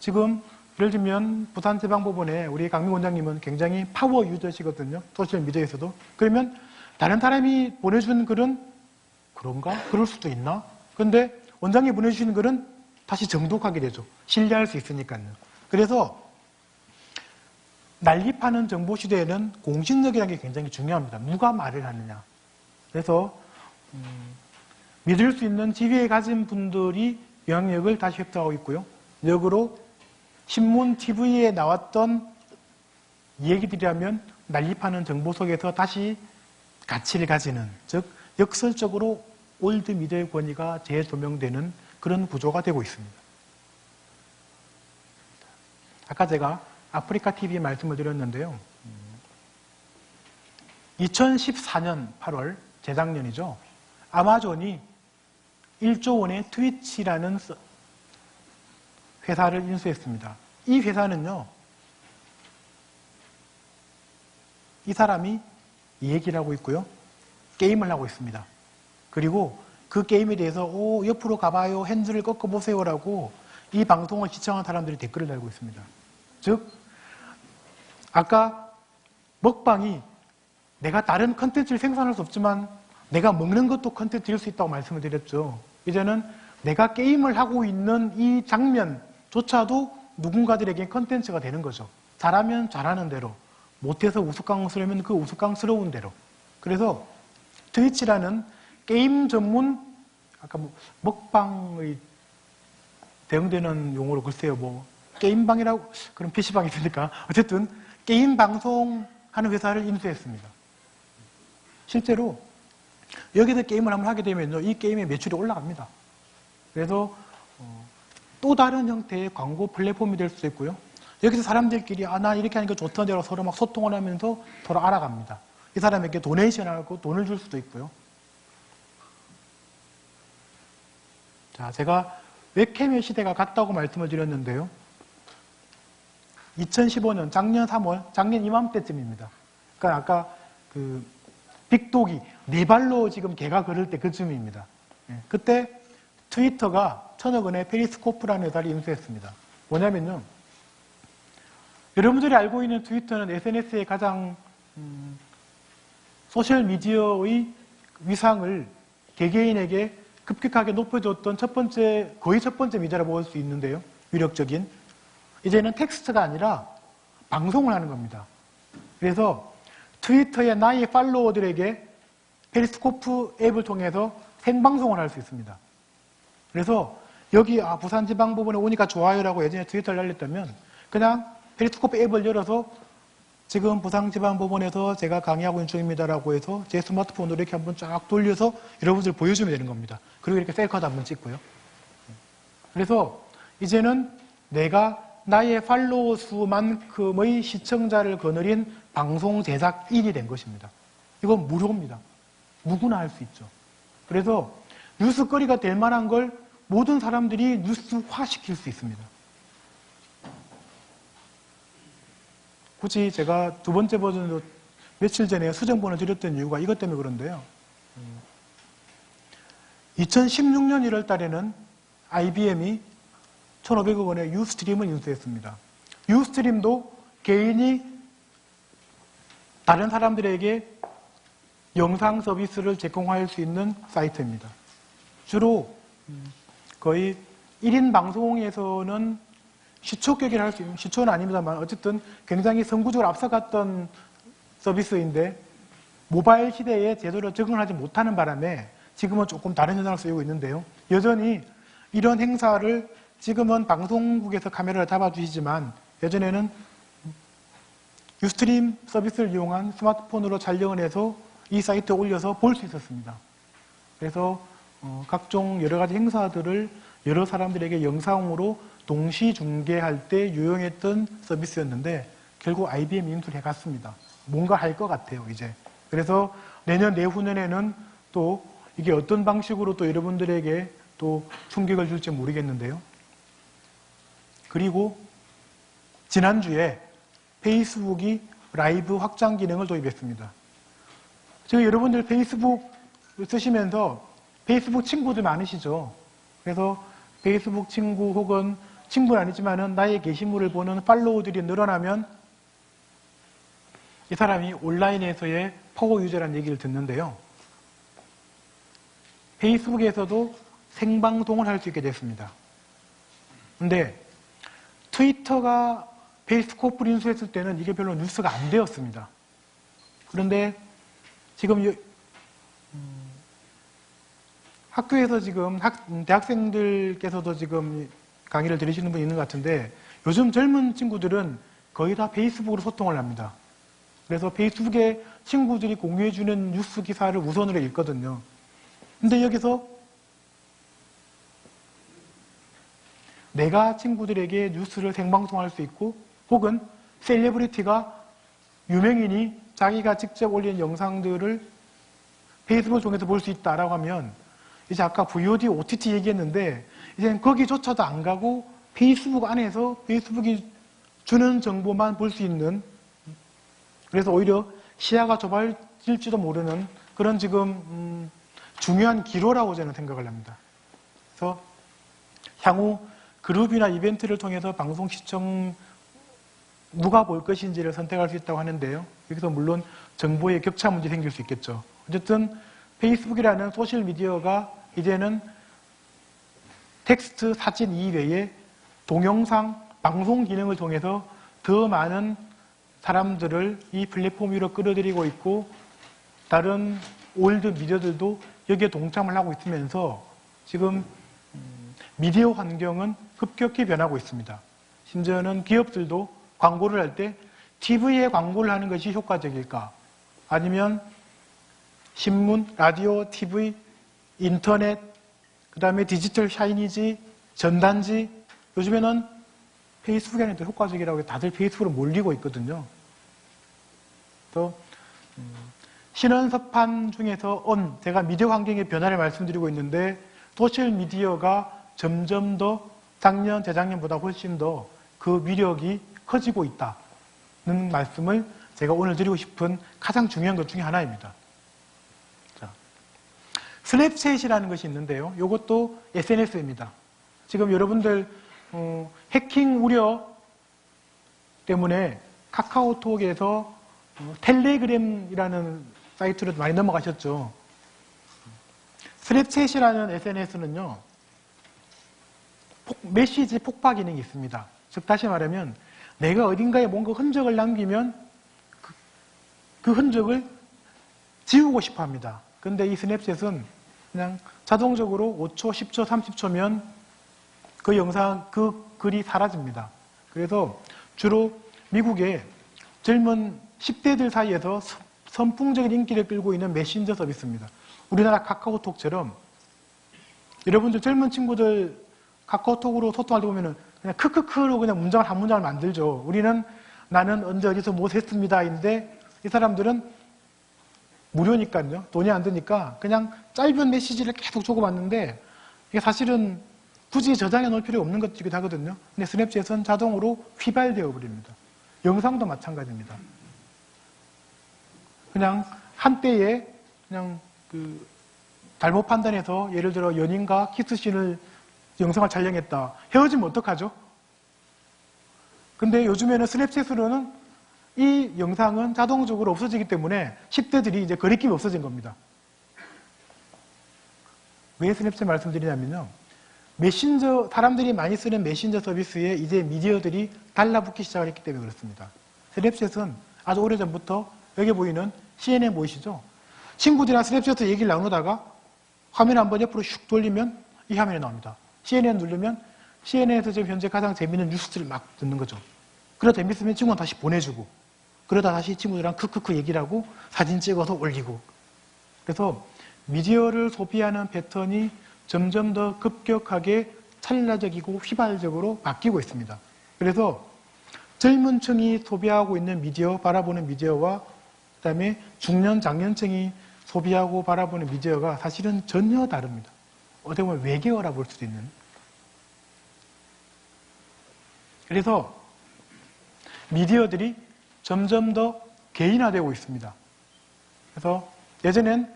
지금 예를 들면 부산지방법원에 우리 강민 원장님은 굉장히 파워 유저시거든요. 소셜미디어에서도. 그러면 다른 사람이 보내준 글은 그런가? 그럴 수도 있나? 그런데 원장이 보내주신 글은 다시 정독하게 되죠. 신뢰할 수 있으니까요. 그래서 난립하는 정보 시대에는 공신력이라는 게 굉장히 중요합니다. 누가 말을 하느냐. 그래서 믿을 수 있는 지위에 가진 분들이 영향력을 다시 획득하고 있고요. 역으로 신문, TV에 나왔던 얘기들이라면 난립하는 정보 속에서 다시 가치를 가지는, 즉 역설적으로 올드 미디어의 권위가 재조명되는 그런 구조가 되고 있습니다. 아까 제가 아프리카 TV 말씀을 드렸는데요. 2014년 8월, 재작년이죠. 아마존이 1조 원의 트위치라는 회사를 인수했습니다. 이 회사는요, 이 사람이 얘기를 하고 있고요. 게임을 하고 있습니다. 그리고 그 게임에 대해서 옆으로 가봐요, 핸들을 꺾어보세요라고 이 방송을 시청한 사람들이 댓글을 달고 있습니다. 즉, 아까 먹방이 내가 다른 컨텐츠를 생산할 수 없지만 내가 먹는 것도 컨텐츠일 수 있다고 말씀을 드렸죠. 이제는 내가 게임을 하고 있는 이 장면조차도 누군가들에게 컨텐츠가 되는 거죠. 잘하면 잘하는 대로, 못해서 우스꽝스러우면 그 우스꽝스러운 대로. 그래서 트위치라는 게임 전문, 아까 먹방의 대응되는 용어로 글쎄요, 게임방이라고, 그럼 PC방이 있으니까. 어쨌든, 게임 방송하는 회사를 인수했습니다. 실제로, 여기서 게임을 한번 하게 되면요, 이 게임의 매출이 올라갑니다. 그래서, 또 다른 형태의 광고 플랫폼이 될 수도 있고요. 여기서 사람들끼리, 나 이렇게 하니까 좋던데라고 서로 막 소통을 하면서 서로 알아갑니다. 이 사람에게 도네이션하고 돈을 줄 수도 있고요. 자, 제가 웹캠의 시대가 갔다고 말씀을 드렸는데요. 2015년, 작년 3월, 작년 이맘때쯤입니다. 그러니까 아까 빅독이 네 발로 지금 개가 걸을 때 그쯤입니다. 그때 트위터가 1,000억 원의 페리스코프라는 회사를 인수했습니다. 뭐냐면요. 여러분들이 알고 있는 트위터는 SNS의 가장 소셜미디어의 위상을 개개인에게 급격하게 높여줬던 거의 첫 번째 미디어라고 볼 수 있는데요. 위력적인. 이제는 텍스트가 아니라 방송을 하는 겁니다. 그래서 트위터의 나의 팔로워들에게 페리스코프 앱을 통해서 생방송을 할 수 있습니다. 그래서 여기 부산지방법원에 오니까 좋아요라고 예전에 트위터를 날렸다면 그냥 페리스코프 앱을 열어서 지금 부산지방법원에서 제가 강의하고 있는 중입니다라고 해서 제 스마트폰으로 이렇게 한번 쫙 돌려서 여러분들 보여주면 되는 겁니다. 그리고 이렇게 셀카도 한번 찍고요. 그래서 이제는 내가 나의 팔로워 수만큼의 시청자를 거느린 방송 제작 일이 된 것입니다. 이건 무료입니다. 누구나 할 수 있죠. 그래서 뉴스거리가 될 만한 걸 모든 사람들이 뉴스화시킬 수 있습니다. 굳이 제가 두 번째 버전으로 며칠 전에 수정본을 드렸던 이유가 이것 때문에 그런데요. 2016년 1월 달에는 IBM이 1,500억 원의 유스트림을 인수했습니다. 유스트림도 개인이 다른 사람들에게 영상 서비스를 제공할 수 있는 사이트입니다. 주로 거의 1인 방송에서는 시초격을 할 수 있는, 시초는 아닙니다만 어쨌든 굉장히 선구적으로 앞서갔던 서비스인데 모바일 시대에 제대로 적응하지 못하는 바람에 지금은 조금 다른 현상을 쓰이고 있는데요. 여전히 이런 행사를 지금은 방송국에서 카메라를 잡아주시지만 예전에는 유스트림 서비스를 이용한 스마트폰으로 촬영을 해서 이 사이트에 올려서 볼 수 있었습니다. 그래서 각종 여러 가지 행사들을 여러 사람들에게 영상으로 동시 중계할 때 유용했던 서비스였는데 결국 IBM 인수를 해갔습니다. 뭔가 할 것 같아요, 이제. 그래서 내년, 내후년에는 또 이게 어떤 방식으로 또 여러분들에게 또 충격을 줄지 모르겠는데요. 그리고 지난주에 페이스북이 라이브 확장 기능을 도입했습니다. 지금 여러분들 페이스북 쓰시면서 페이스북 친구들 많으시죠? 그래서 페이스북 친구 혹은 친구는 아니지만은 나의 게시물을 보는 팔로우들이 늘어나면 이 사람이 온라인에서의 파워 유저라는 얘기를 듣는데요. 페이스북에서도 생방송을 할 수 있게 됐습니다. 근데 트위터가 페이스코프를 인수했을 때는 이게 별로 뉴스가 안 되었습니다. 그런데 지금 학교에서 지금 대학생들께서도 지금 강의를 들으시는 분이 있는 것 같은데 요즘 젊은 친구들은 거의 다 페이스북으로 소통을 합니다. 그래서 페이스북에 친구들이 공유해주는 뉴스 기사를 우선으로 읽거든요. 근데 여기서 내가 친구들에게 뉴스를 생방송할 수 있고 혹은 셀레브리티가 유명인이 자기가 직접 올린 영상들을 페이스북을 통해서 볼 수 있다라고 하면 이제 아까 VOD, OTT 얘기했는데 이제는 거기조차도 안 가고 페이스북 안에서 페이스북이 주는 정보만 볼 수 있는, 그래서 오히려 시야가 좁아질지도 모르는 그런 지금 중요한 기로라고 저는 생각을 합니다. 그래서 향후 그룹이나 이벤트를 통해서 방송 시청 누가 볼 것인지를 선택할 수 있다고 하는데요. 여기서 물론 정보의 격차 문제 생길 수 있겠죠. 어쨌든 페이스북이라는 소셜미디어가 이제는 텍스트, 사진 이외에 동영상, 방송 기능을 통해서 더 많은 사람들을 이 플랫폼 위로 끌어들이고 있고 다른 올드 미디어들도 여기에 동참을 하고 있으면서 지금 미디어 환경은 급격히 변하고 있습니다. 심지어는 기업들도 광고를 할 때 TV에 광고를 하는 것이 효과적일까? 아니면 신문, 라디오, TV, 인터넷, 그 다음에 디지털 샤이니지, 전단지, 요즘에는 페이스북이 아니라 더 효과적이라고 해서 다들 페이스북으로 몰리고 있거든요. 또 신원서판 중에서 제가 미디어 환경의 변화를 말씀드리고 있는데 소셜미디어가 점점 더 작년, 재작년보다 훨씬 더 그 위력이 커지고 있다는 말씀을 제가 오늘 드리고 싶은 가장 중요한 것 중에 하나입니다. 자, 스냅챗이라는 것이 있는데요. 이것도 SNS입니다. 지금 여러분들 해킹 우려 때문에 카카오톡에서 텔레그램이라는 사이트로 많이 넘어가셨죠. 스냅챗이라는 SNS는요, 메시지 폭파 기능이 있습니다. 즉 다시 말하면 내가 어딘가에 뭔가 흔적을 남기면 그 흔적을 지우고 싶어 합니다. 근데 이 스냅챗은 그냥 자동적으로 5초, 10초, 30초면 그 영상, 그 글이 사라집니다. 그래서 주로 미국의 젊은 10대들 사이에서 선풍적인 인기를 끌고 있는 메신저 서비스입니다. 우리나라 카카오톡처럼 여러분들 젊은 친구들 카카오톡으로 소통할 때 보면은 그냥 크크크로 그냥 한 문장을 만들죠. 우리는 나는 언제 어디서 뭐 했습니다인데 이 사람들은 무료니까요. 돈이 안 드니까 그냥 짧은 메시지를 계속 주고받는데 이게 사실은 굳이 저장해 놓을 필요가 없는 것이기도 하거든요. 근데 스냅챗은 자동으로 휘발되어 버립니다. 영상도 마찬가지입니다. 그냥 한때에 그냥 잘못 판단해서 예를 들어 연인과 키스씬을 영상을 촬영했다. 헤어지면 어떡하죠? 근데 요즘에는 스냅챗으로는 이 영상은 자동적으로 없어지기 때문에 10대들이 이제 거리낌이 없어진 겁니다. 왜 스냅챗 말씀드리냐면요. 메신저, 사람들이 많이 쓰는 메신저 서비스에 이제 미디어들이 달라붙기 시작을 했기 때문에 그렇습니다. 스냅챗은 아주 오래전부터 여기 보이는 CNN 보이시죠? 친구들이랑 스냅챗에서 얘기를 나누다가 화면 한번 옆으로 슉 돌리면 이 화면이 나옵니다. CNN 누르면 CNN에서 지금 현재 가장 재밌는 뉴스를 막 듣는 거죠. 그러다 재밌으면 친구한테 다시 보내주고 그러다 다시 친구들이랑 크크크 얘기를 하고 사진 찍어서 올리고, 그래서 미디어를 소비하는 패턴이 점점 더 급격하게 찰나적이고 휘발적으로 바뀌고 있습니다. 그래서 젊은 층이 소비하고 있는 미디어, 바라보는 미디어와 그다음에 중년, 장년층이 소비하고 바라보는 미디어가 사실은 전혀 다릅니다. 어떻게 보면 외계어라 볼 수도 있는. 그래서 미디어들이 점점 더 개인화되고 있습니다. 그래서 예전엔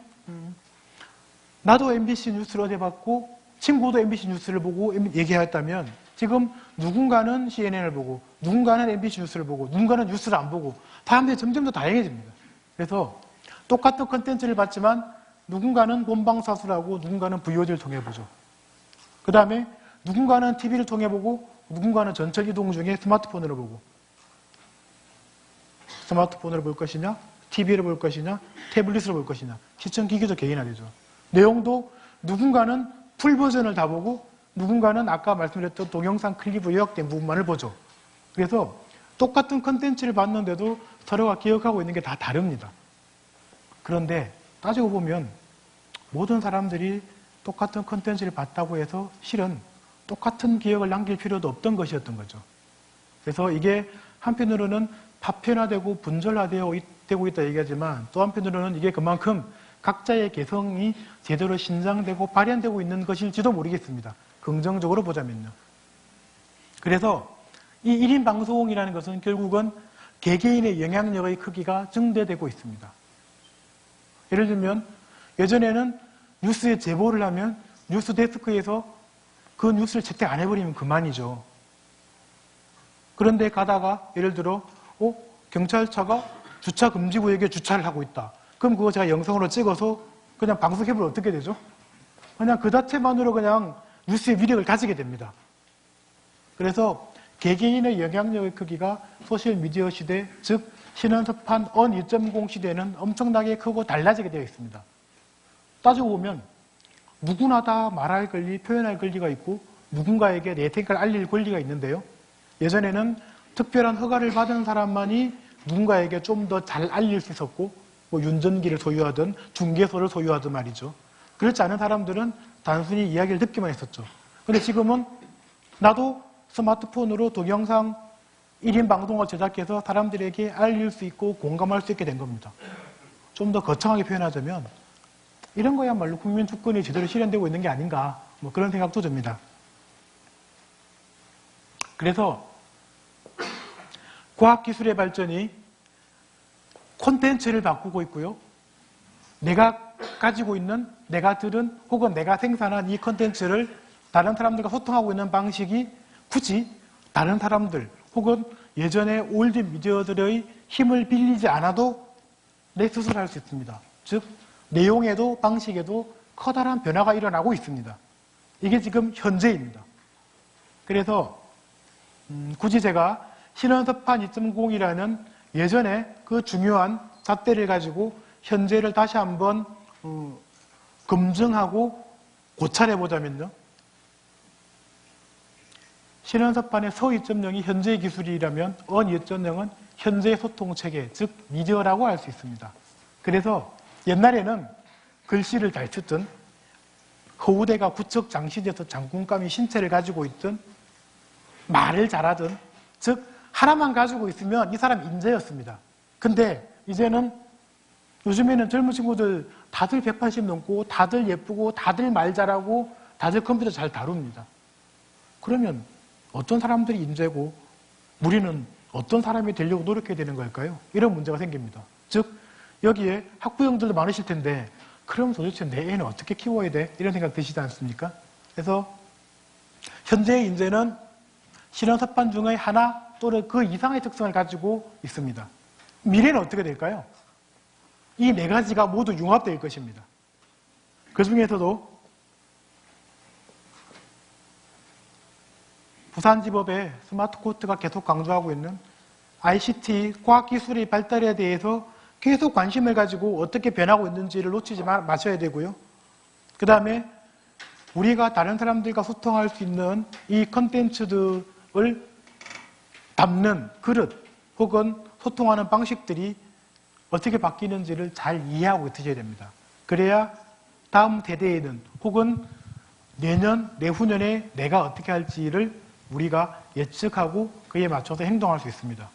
나도 MBC 뉴스를 어제 봤고 친구도 MBC 뉴스를 보고 얘기했다면 지금 누군가는 CNN을 보고 누군가는 MBC 뉴스를 보고 누군가는 뉴스를 안 보고 사람들이 점점 더 다양해집니다. 그래서 똑같은 컨텐츠를 봤지만 누군가는 본방사수를 하고 누군가는 VOD를 통해 보죠. 그 다음에 누군가는 TV를 통해 보고 누군가는 전철 이동 중에 스마트폰으로 보고 스마트폰으로 볼 것이냐 TV를 볼 것이냐 태블릿으로 볼 것이냐 시청기기도 개인화되죠. 내용도 누군가는 풀버전을 다 보고 누군가는 아까 말씀드렸던 동영상 클립으로 요약된 부분만을 보죠. 그래서 똑같은 컨텐츠를 봤는데도 서로가 기억하고 있는 게 다 다릅니다. 그런데 따지고 보면 모든 사람들이 똑같은 컨텐츠를 봤다고 해서 실은 똑같은 기억을 남길 필요도 없던 것이었던 거죠. 그래서 이게 한편으로는 파편화되고 분절화되고 있다 얘기하지만 또 한편으로는 이게 그만큼 각자의 개성이 제대로 신장되고 발현되고 있는 것일지도 모르겠습니다. 긍정적으로 보자면요. 그래서 이 1인 방송이라는 것은 결국은 개개인의 영향력의 크기가 증대되고 있습니다. 예를 들면 예전에는 뉴스에 제보를 하면 뉴스 데스크에서 그 뉴스를 채택 안 해버리면 그만이죠. 그런데 가다가 예를 들어 경찰차가 주차 금지 구역에 주차를 하고 있다. 그럼 그거 제가 영상으로 찍어서 그냥 방송해보면 어떻게 되죠? 그냥 그 자체만으로 그냥 뉴스의 위력을 가지게 됩니다. 그래서 개개인의 영향력의 크기가 소셜미디어 시대, 즉 신원섭한 언 2.0 시대는 엄청나게 크고 달라지게 되어 있습니다. 따지고 보면 누구나 다 말할 권리, 표현할 권리가 있고 누군가에게 내 생각을 알릴 권리가 있는데요. 예전에는 특별한 허가를 받은 사람만이 누군가에게 좀 더 잘 알릴 수 있었고 뭐 윤전기를 소유하든 중개소를 소유하든 말이죠. 그렇지 않은 사람들은 단순히 이야기를 듣기만 했었죠. 그런데 지금은 나도 스마트폰으로 동영상 1인 방송을 제작해서 사람들에게 알릴 수 있고 공감할 수 있게 된 겁니다. 좀 더 거창하게 표현하자면 이런 거야말로 국민 주권이 제대로 실현되고 있는 게 아닌가 뭐 그런 생각도 듭니다. 그래서 과학기술의 발전이 콘텐츠를 바꾸고 있고요. 내가 가지고 있는, 내가 들은 혹은 내가 생산한 이 콘텐츠를 다른 사람들과 소통하고 있는 방식이 굳이 다른 사람들 혹은 예전의 올드 미디어들의 힘을 빌리지 않아도 내 스스로 할 수 있습니다. 즉 내용에도 방식에도 커다란 변화가 일어나고 있습니다. 이게 지금 현재입니다. 그래서 굳이 제가 신원섭한 2.0이라는 예전에 그 중요한 잣대를 가지고 현재를 다시 한번 검증하고 고찰해보자면요. 신원섭판의 서 2.0이 현재의 기술이라면 언 2.0은 현재의 소통체계, 즉 미디어라고 할 수 있습니다. 그래서 옛날에는 글씨를 잘 쓰든 허우대가 부척 장신돼서 장군감이 신체를 가지고 있든 말을 잘하든 즉 하나만 가지고 있으면 이 사람 인재였습니다. 근데 이제는 요즘에는 젊은 친구들 다들 180 넘고 다들 예쁘고 다들 말 잘하고 다들 컴퓨터 잘 다룹니다. 그러면 어떤 사람들이 인재고 우리는 어떤 사람이 되려고 노력해야 되는 걸까요? 이런 문제가 생깁니다. 즉 여기에 학부형들도 많으실 텐데 그럼 도대체 내 애는 어떻게 키워야 돼? 이런 생각 드시지 않습니까? 그래서 현재의 인재는 신원섭판 중의 하나 또는 그 이상의 특성을 가지고 있습니다. 미래는 어떻게 될까요? 이 네 가지가 모두 융합될 것입니다. 그 중에서도 부산지법의 스마트코트가 계속 강조하고 있는 ICT 과학기술의 발달에 대해서 계속 관심을 가지고 어떻게 변하고 있는지를 놓치지 마셔야 되고요. 그 다음에 우리가 다른 사람들과 소통할 수 있는 이 컨텐츠들을 담는 그릇 혹은 소통하는 방식들이 어떻게 바뀌는지를 잘 이해하고 있으셔야 됩니다. 그래야 다음 세대에는 혹은 내년, 내후년에 내가 어떻게 할지를 우리가 예측하고 그에 맞춰서 행동할 수 있습니다.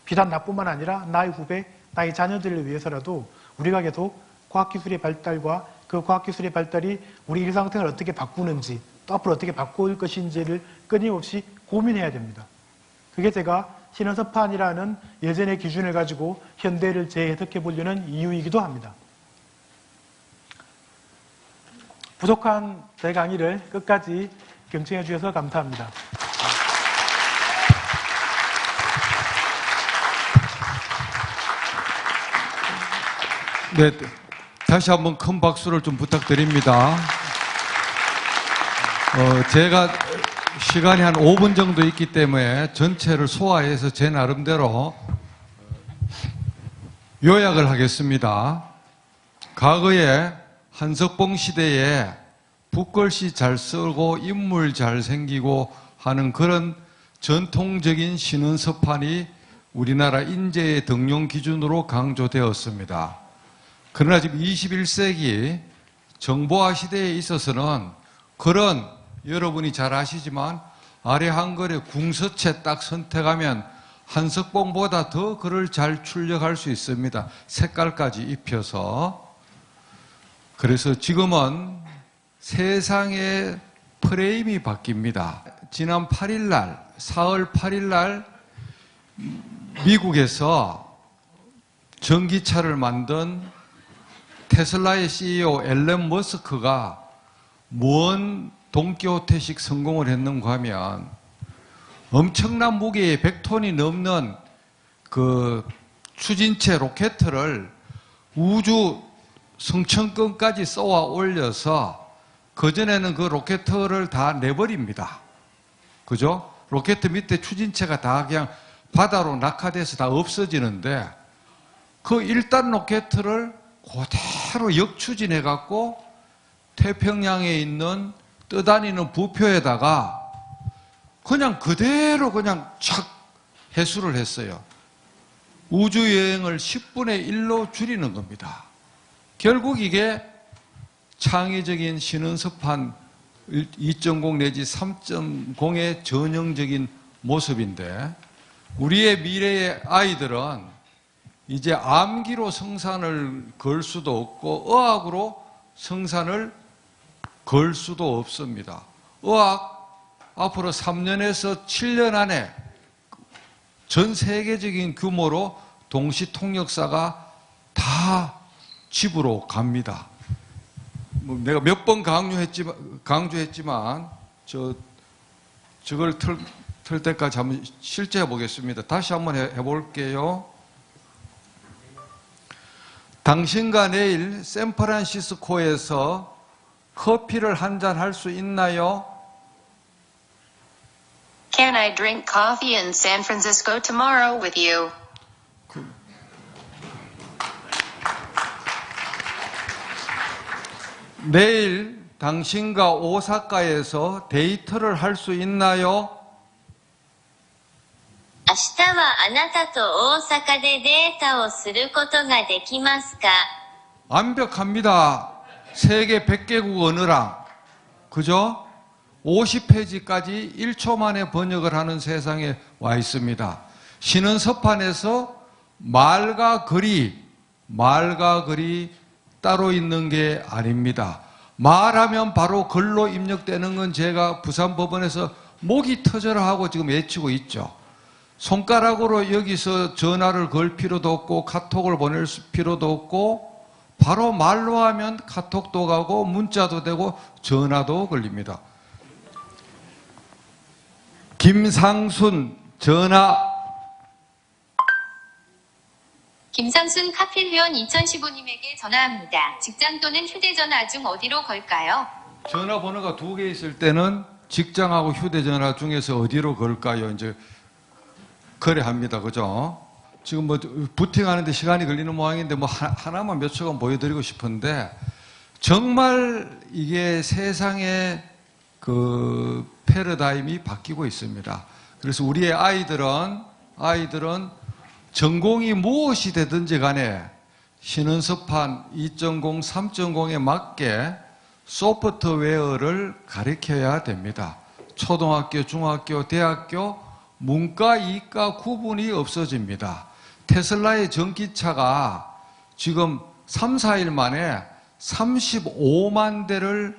비단 나뿐만 아니라 나의 후배, 나의 자녀들을 위해서라도 우리가 계속 과학기술의 발달과 그 과학기술의 발달이 우리 일상생활을 어떻게 바꾸는지 또 앞으로 어떻게 바꿀 것인지를 끊임없이 고민해야 됩니다. 그게 제가 신원섭판이라는 예전의 기준을 가지고 현대를 재해석해 보려는 이유이기도 합니다. 부족한 제 강의를 끝까지 경청해 주셔서 감사합니다. 네, 다시 한번 큰 박수를 좀 부탁드립니다. 제가 시간이 한 5분 정도 있기 때문에 전체를 소화해서 제 나름대로 요약을 하겠습니다. 과거에 한석봉 시대에 붓글씨 잘 쓰고 인물 잘 생기고 하는 그런 전통적인 신원서판이 우리나라 인재의 등용 기준으로 강조되었습니다. 그러나 지금 21세기 정보화 시대에 있어서는 그런 여러분이 잘 아시지만 아래 한글에 궁서체 딱 선택하면 한석봉보다 더 글을 잘 출력할 수 있습니다. 색깔까지 입혀서. 그래서 지금은 세상의 프레임이 바뀝니다. 지난 8일 날, 4월 8일 날 미국에서 전기차를 만든 테슬라의 CEO 앨런 머스크가 뭔 돈키호테식 성공을 했는가 하면 엄청난 무게의 100톤이 넘는 그 추진체 로켓을 우주 성층권까지 쏘아 올려서 그전에는 그 로켓을 다 내버립니다. 그죠? 로켓 밑에 추진체가 다 그냥 바다로 낙하돼서 다 없어지는데 그 1단 로켓을 그대로 역추진해 갖고 태평양에 있는 떠다니는 부표에다가 그냥 그대로 그냥 착 회수를 했어요. 우주여행을 10분의 1로 줄이는 겁니다. 결국 이게 창의적인 신원서판 2.0 내지 3.0의 전형적인 모습인데 우리의 미래의 아이들은 이제 암기로 성산을 걸 수도 없고 의학으로 성산을 걸 수도 없습니다. 의학 앞으로 3년에서 7년 안에 전 세계적인 규모로 동시 통역사가 다 집으로 갑니다. 내가 몇 번 강조했지만 저걸 틀 때까지 한번 실제 해보겠습니다. 다시 한번 해볼게요. 당신과 내일 샌프란시스코에서 커피를 한잔 할 수 있나요? Can I drink coffee in San Francisco tomorrow with you? 내일 당신과 오사카에서 데이트를 할 수 있나요? 明日はあなたと大阪でデータをすることができますか? 완벽합니다. 세계 100개국 언어랑. 그죠? 50페이지까지 1초 만에 번역을 하는 세상에 와 있습니다. 신원서판에서 말과 글이 따로 있는 게 아닙니다. 말하면 바로 글로 입력되는 건 제가 부산법원에서 목이 터져라 하고 지금 외치고 있죠. 손가락으로 여기서 전화를 걸 필요도 없고 카톡을 보낼 필요도 없고 바로 말로 하면 카톡도 가고 문자도 되고 전화도 걸립니다. 김상순 전화. 김상순 카필회원 2015님에게 전화합니다. 직장 또는 휴대전화 중 어디로 걸까요? 전화번호가 2개 있을 때는 직장하고 휴대전화 중에서 어디로 걸까요? 이제 거래합니다. 그죠? 지금 뭐 부팅하는데 시간이 걸리는 모양인데 뭐 하나만 몇 초간 보여드리고 싶은데 정말 이게 세상의 그 패러다임이 바뀌고 있습니다. 그래서 우리의 아이들은 전공이 무엇이 되든지 간에 신원서판 2.0, 3.0에 맞게 소프트웨어를 가르쳐야 됩니다. 초등학교, 중학교, 대학교, 문과, 이과 구분이 없어집니다. 테슬라의 전기차가 지금 3, 4일 만에 35만 대를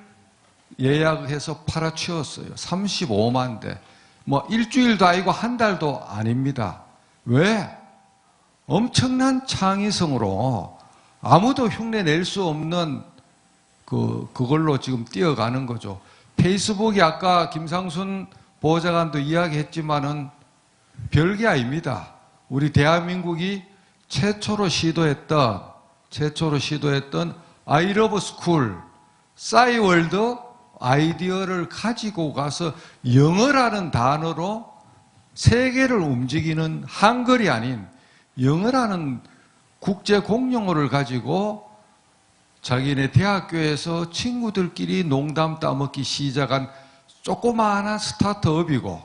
예약해서 팔아치웠어요. 35만 대. 뭐 일주일도 아니고 한 달도 아닙니다. 왜? 엄청난 창의성으로 아무도 흉내 낼 수 없는 그걸로 지금 뛰어가는 거죠. 페이스북이 아까 김상순 보좌관도 이야기했지만은 별게 아닙니다. 우리 대한민국이 최초로 시도했던 I love school, 싸이월드 아이디어를 가지고 가서 영어라는 단어로 세계를 움직이는 한글이 아닌 영어라는 국제 공용어를 가지고 자기네 대학교에서 친구들끼리 농담 따먹기 시작한 조그마한 스타트업이고,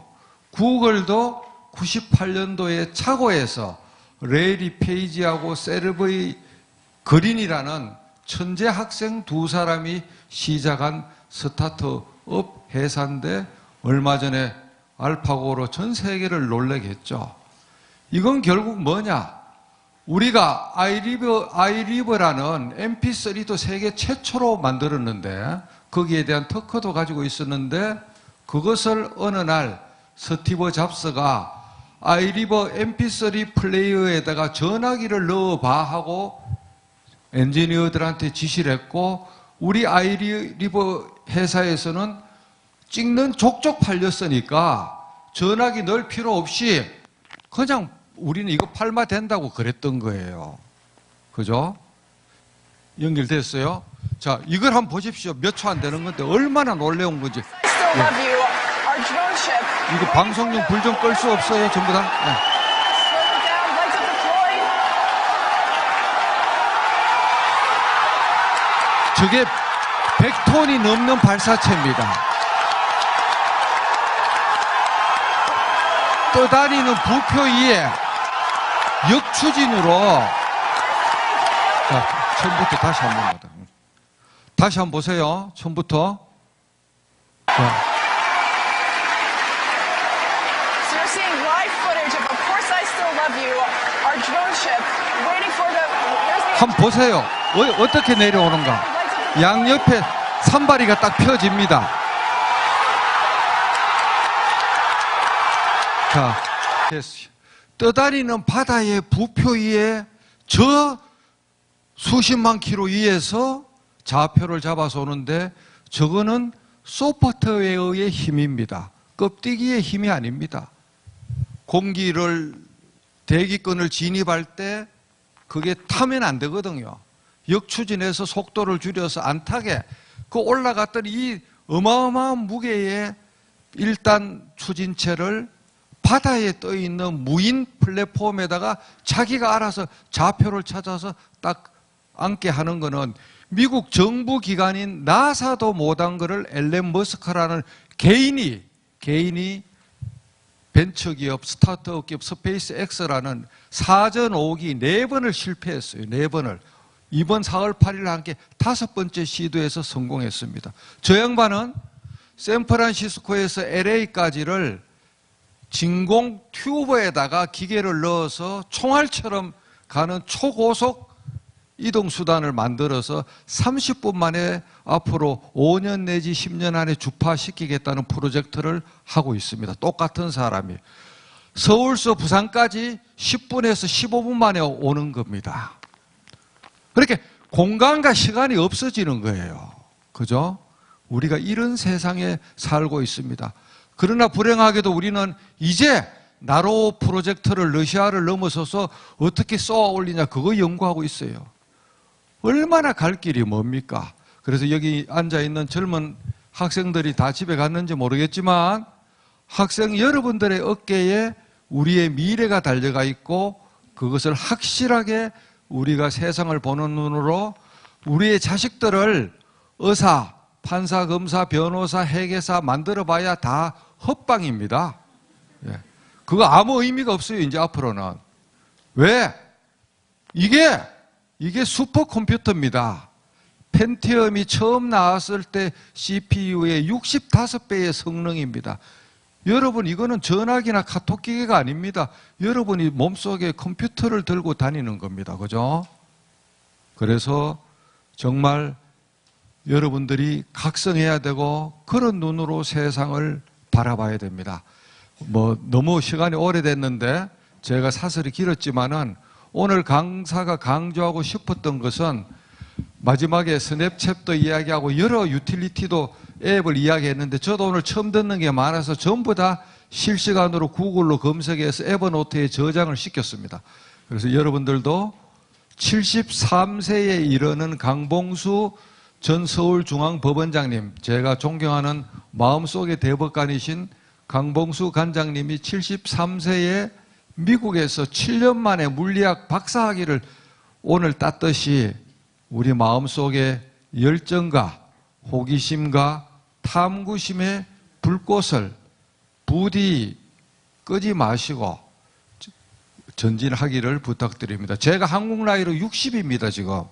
구글도 98년도에 차고에서 레이리 페이지하고 세르버이 그린이라는 천재 학생 두 사람이 시작한 스타트업 회사인데 얼마 전에 알파고로 전 세계를 놀래게 했죠. 이건 결국 뭐냐? 우리가 아이리버라는 MP3도 세계 최초로 만들었는데 거기에 대한 특허도 가지고 있었는데, 그것을 어느 날 스티브 잡스가 아이리버 MP3 플레이어에다가 전화기를 넣어봐 하고 엔지니어들한테 지시를 했고, 우리 아이리버 회사에서는 찍는 족족 팔렸으니까 전화기 넣을 필요 없이 그냥 우리는 이거 팔면 된다고 그랬던 거예요. 그죠? 연결됐어요? 자, 이걸 한번 보십시오. 몇 초 안 되는 건데 얼마나 놀라운 건지. 예. 이거 방송용 불 좀 끌 수 없어요, 전부 다? 네. 저게 100톤이 넘는 발사체입니다. 떠다니는 부표 위에 역추진으로, 자, 처음부터 다시 한번 보다. 다시 한번 보세요. 처음부터. 자. 한번 보세요. 어떻게 내려오는가. 양옆에 산발이가 딱 펴집니다. 자, 됐어요. 떠다니는 바다의 부표 위에 저 수십만 킬로 위에서 좌표를 잡아서 오는데, 저거는 소프트웨어의 힘입니다. 껍데기의 힘이 아닙니다. 공기를, 대기권을 진입할 때 그게 타면 안 되거든요. 역추진해서 속도를 줄여서 안 타게 그 올라갔던 이 어마어마한 무게의 1단 추진체를 바다에 떠 있는 무인 플랫폼에다가 자기가 알아서 좌표를 찾아서 딱 앉게 하는 거는 미국 정부 기관인 나사도 못한 거를 앨런 머스크라는 개인이 벤처기업, 스타트업 기업 스페이스X라는 사전 5기 4번을 실패했어요. 4번을. 이번 4월 8일 함께 5번째 시도에서 성공했습니다. 저 양반은 샌프란시스코에서 LA까지를 진공 튜브에다가 기계를 넣어서 총알처럼 가는 초고속 이동수단을 만들어서 30분 만에 앞으로 5년 내지 10년 안에 주파시키겠다는 프로젝트를 하고 있습니다. 똑같은 사람이. 서울서 부산까지 10분에서 15분 만에 오는 겁니다. 그렇게 공간과 시간이 없어지는 거예요. 그죠? 우리가 이런 세상에 살고 있습니다. 그러나 불행하게도 우리는 이제 나로 프로젝트를 러시아를 넘어서서 어떻게 쏘아 올리냐 그거 연구하고 있어요. 얼마나 갈 길이 뭡니까? 그래서 여기 앉아있는 젊은 학생들이 다 집에 갔는지 모르겠지만 학생 여러분들의 어깨에 우리의 미래가 달려가 있고 그것을 확실하게 우리가 세상을 보는 눈으로 우리의 자식들을 의사, 판사, 검사, 변호사, 회계사 만들어봐야 다 헛방입니다. 예. 그거 아무 의미가 없어요, 이제 앞으로는. 왜? 이게 슈퍼컴퓨터입니다. 펜티엄이 처음 나왔을 때 CPU의 65배의 성능입니다. 여러분, 이거는 전화기나 카톡 기계가 아닙니다. 여러분이 몸속에 컴퓨터를 들고 다니는 겁니다. 그죠? 그래서 정말 여러분들이 각성해야 되고 그런 눈으로 세상을 바라봐야 됩니다. 너무 시간이 오래됐는데 제가 사설이 길었지만은 오늘 강사가 강조하고 싶었던 것은 마지막에 스냅챗도 이야기하고 여러 유틸리티도 앱을 이야기했는데 저도 오늘 처음 듣는 게 많아서 전부 다 실시간으로 구글로 검색해서 에버노트에 저장을 시켰습니다. 그래서 여러분들도 73세에 이르는 강봉수 전 서울중앙법원장님, 제가 존경하는 마음속의 대법관이신 강봉수 관장님이 73세에 미국에서 7년 만에 물리학 박사학위를 오늘 땄듯이 우리 마음속의 열정과 호기심과 탐구심의 불꽃을 부디 끄지 마시고 전진하기를 부탁드립니다. 제가 한국 나이로 60입니다, 지금.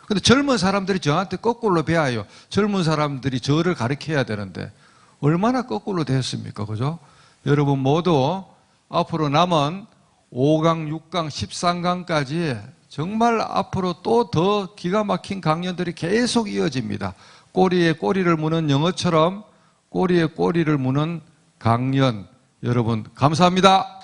근데 젊은 사람들이 저한테 거꾸로 배워요. 젊은 사람들이 저를 가르쳐야 되는데 얼마나 거꾸로 됐습니까? 그죠? 여러분 모두 앞으로 남은 5강, 6강, 13강까지 정말 앞으로 또 더 기가 막힌 강연들이 계속 이어집니다. 꼬리에 꼬리를 무는 영어처럼 꼬리에 꼬리를 무는 강연. 여러분 감사합니다.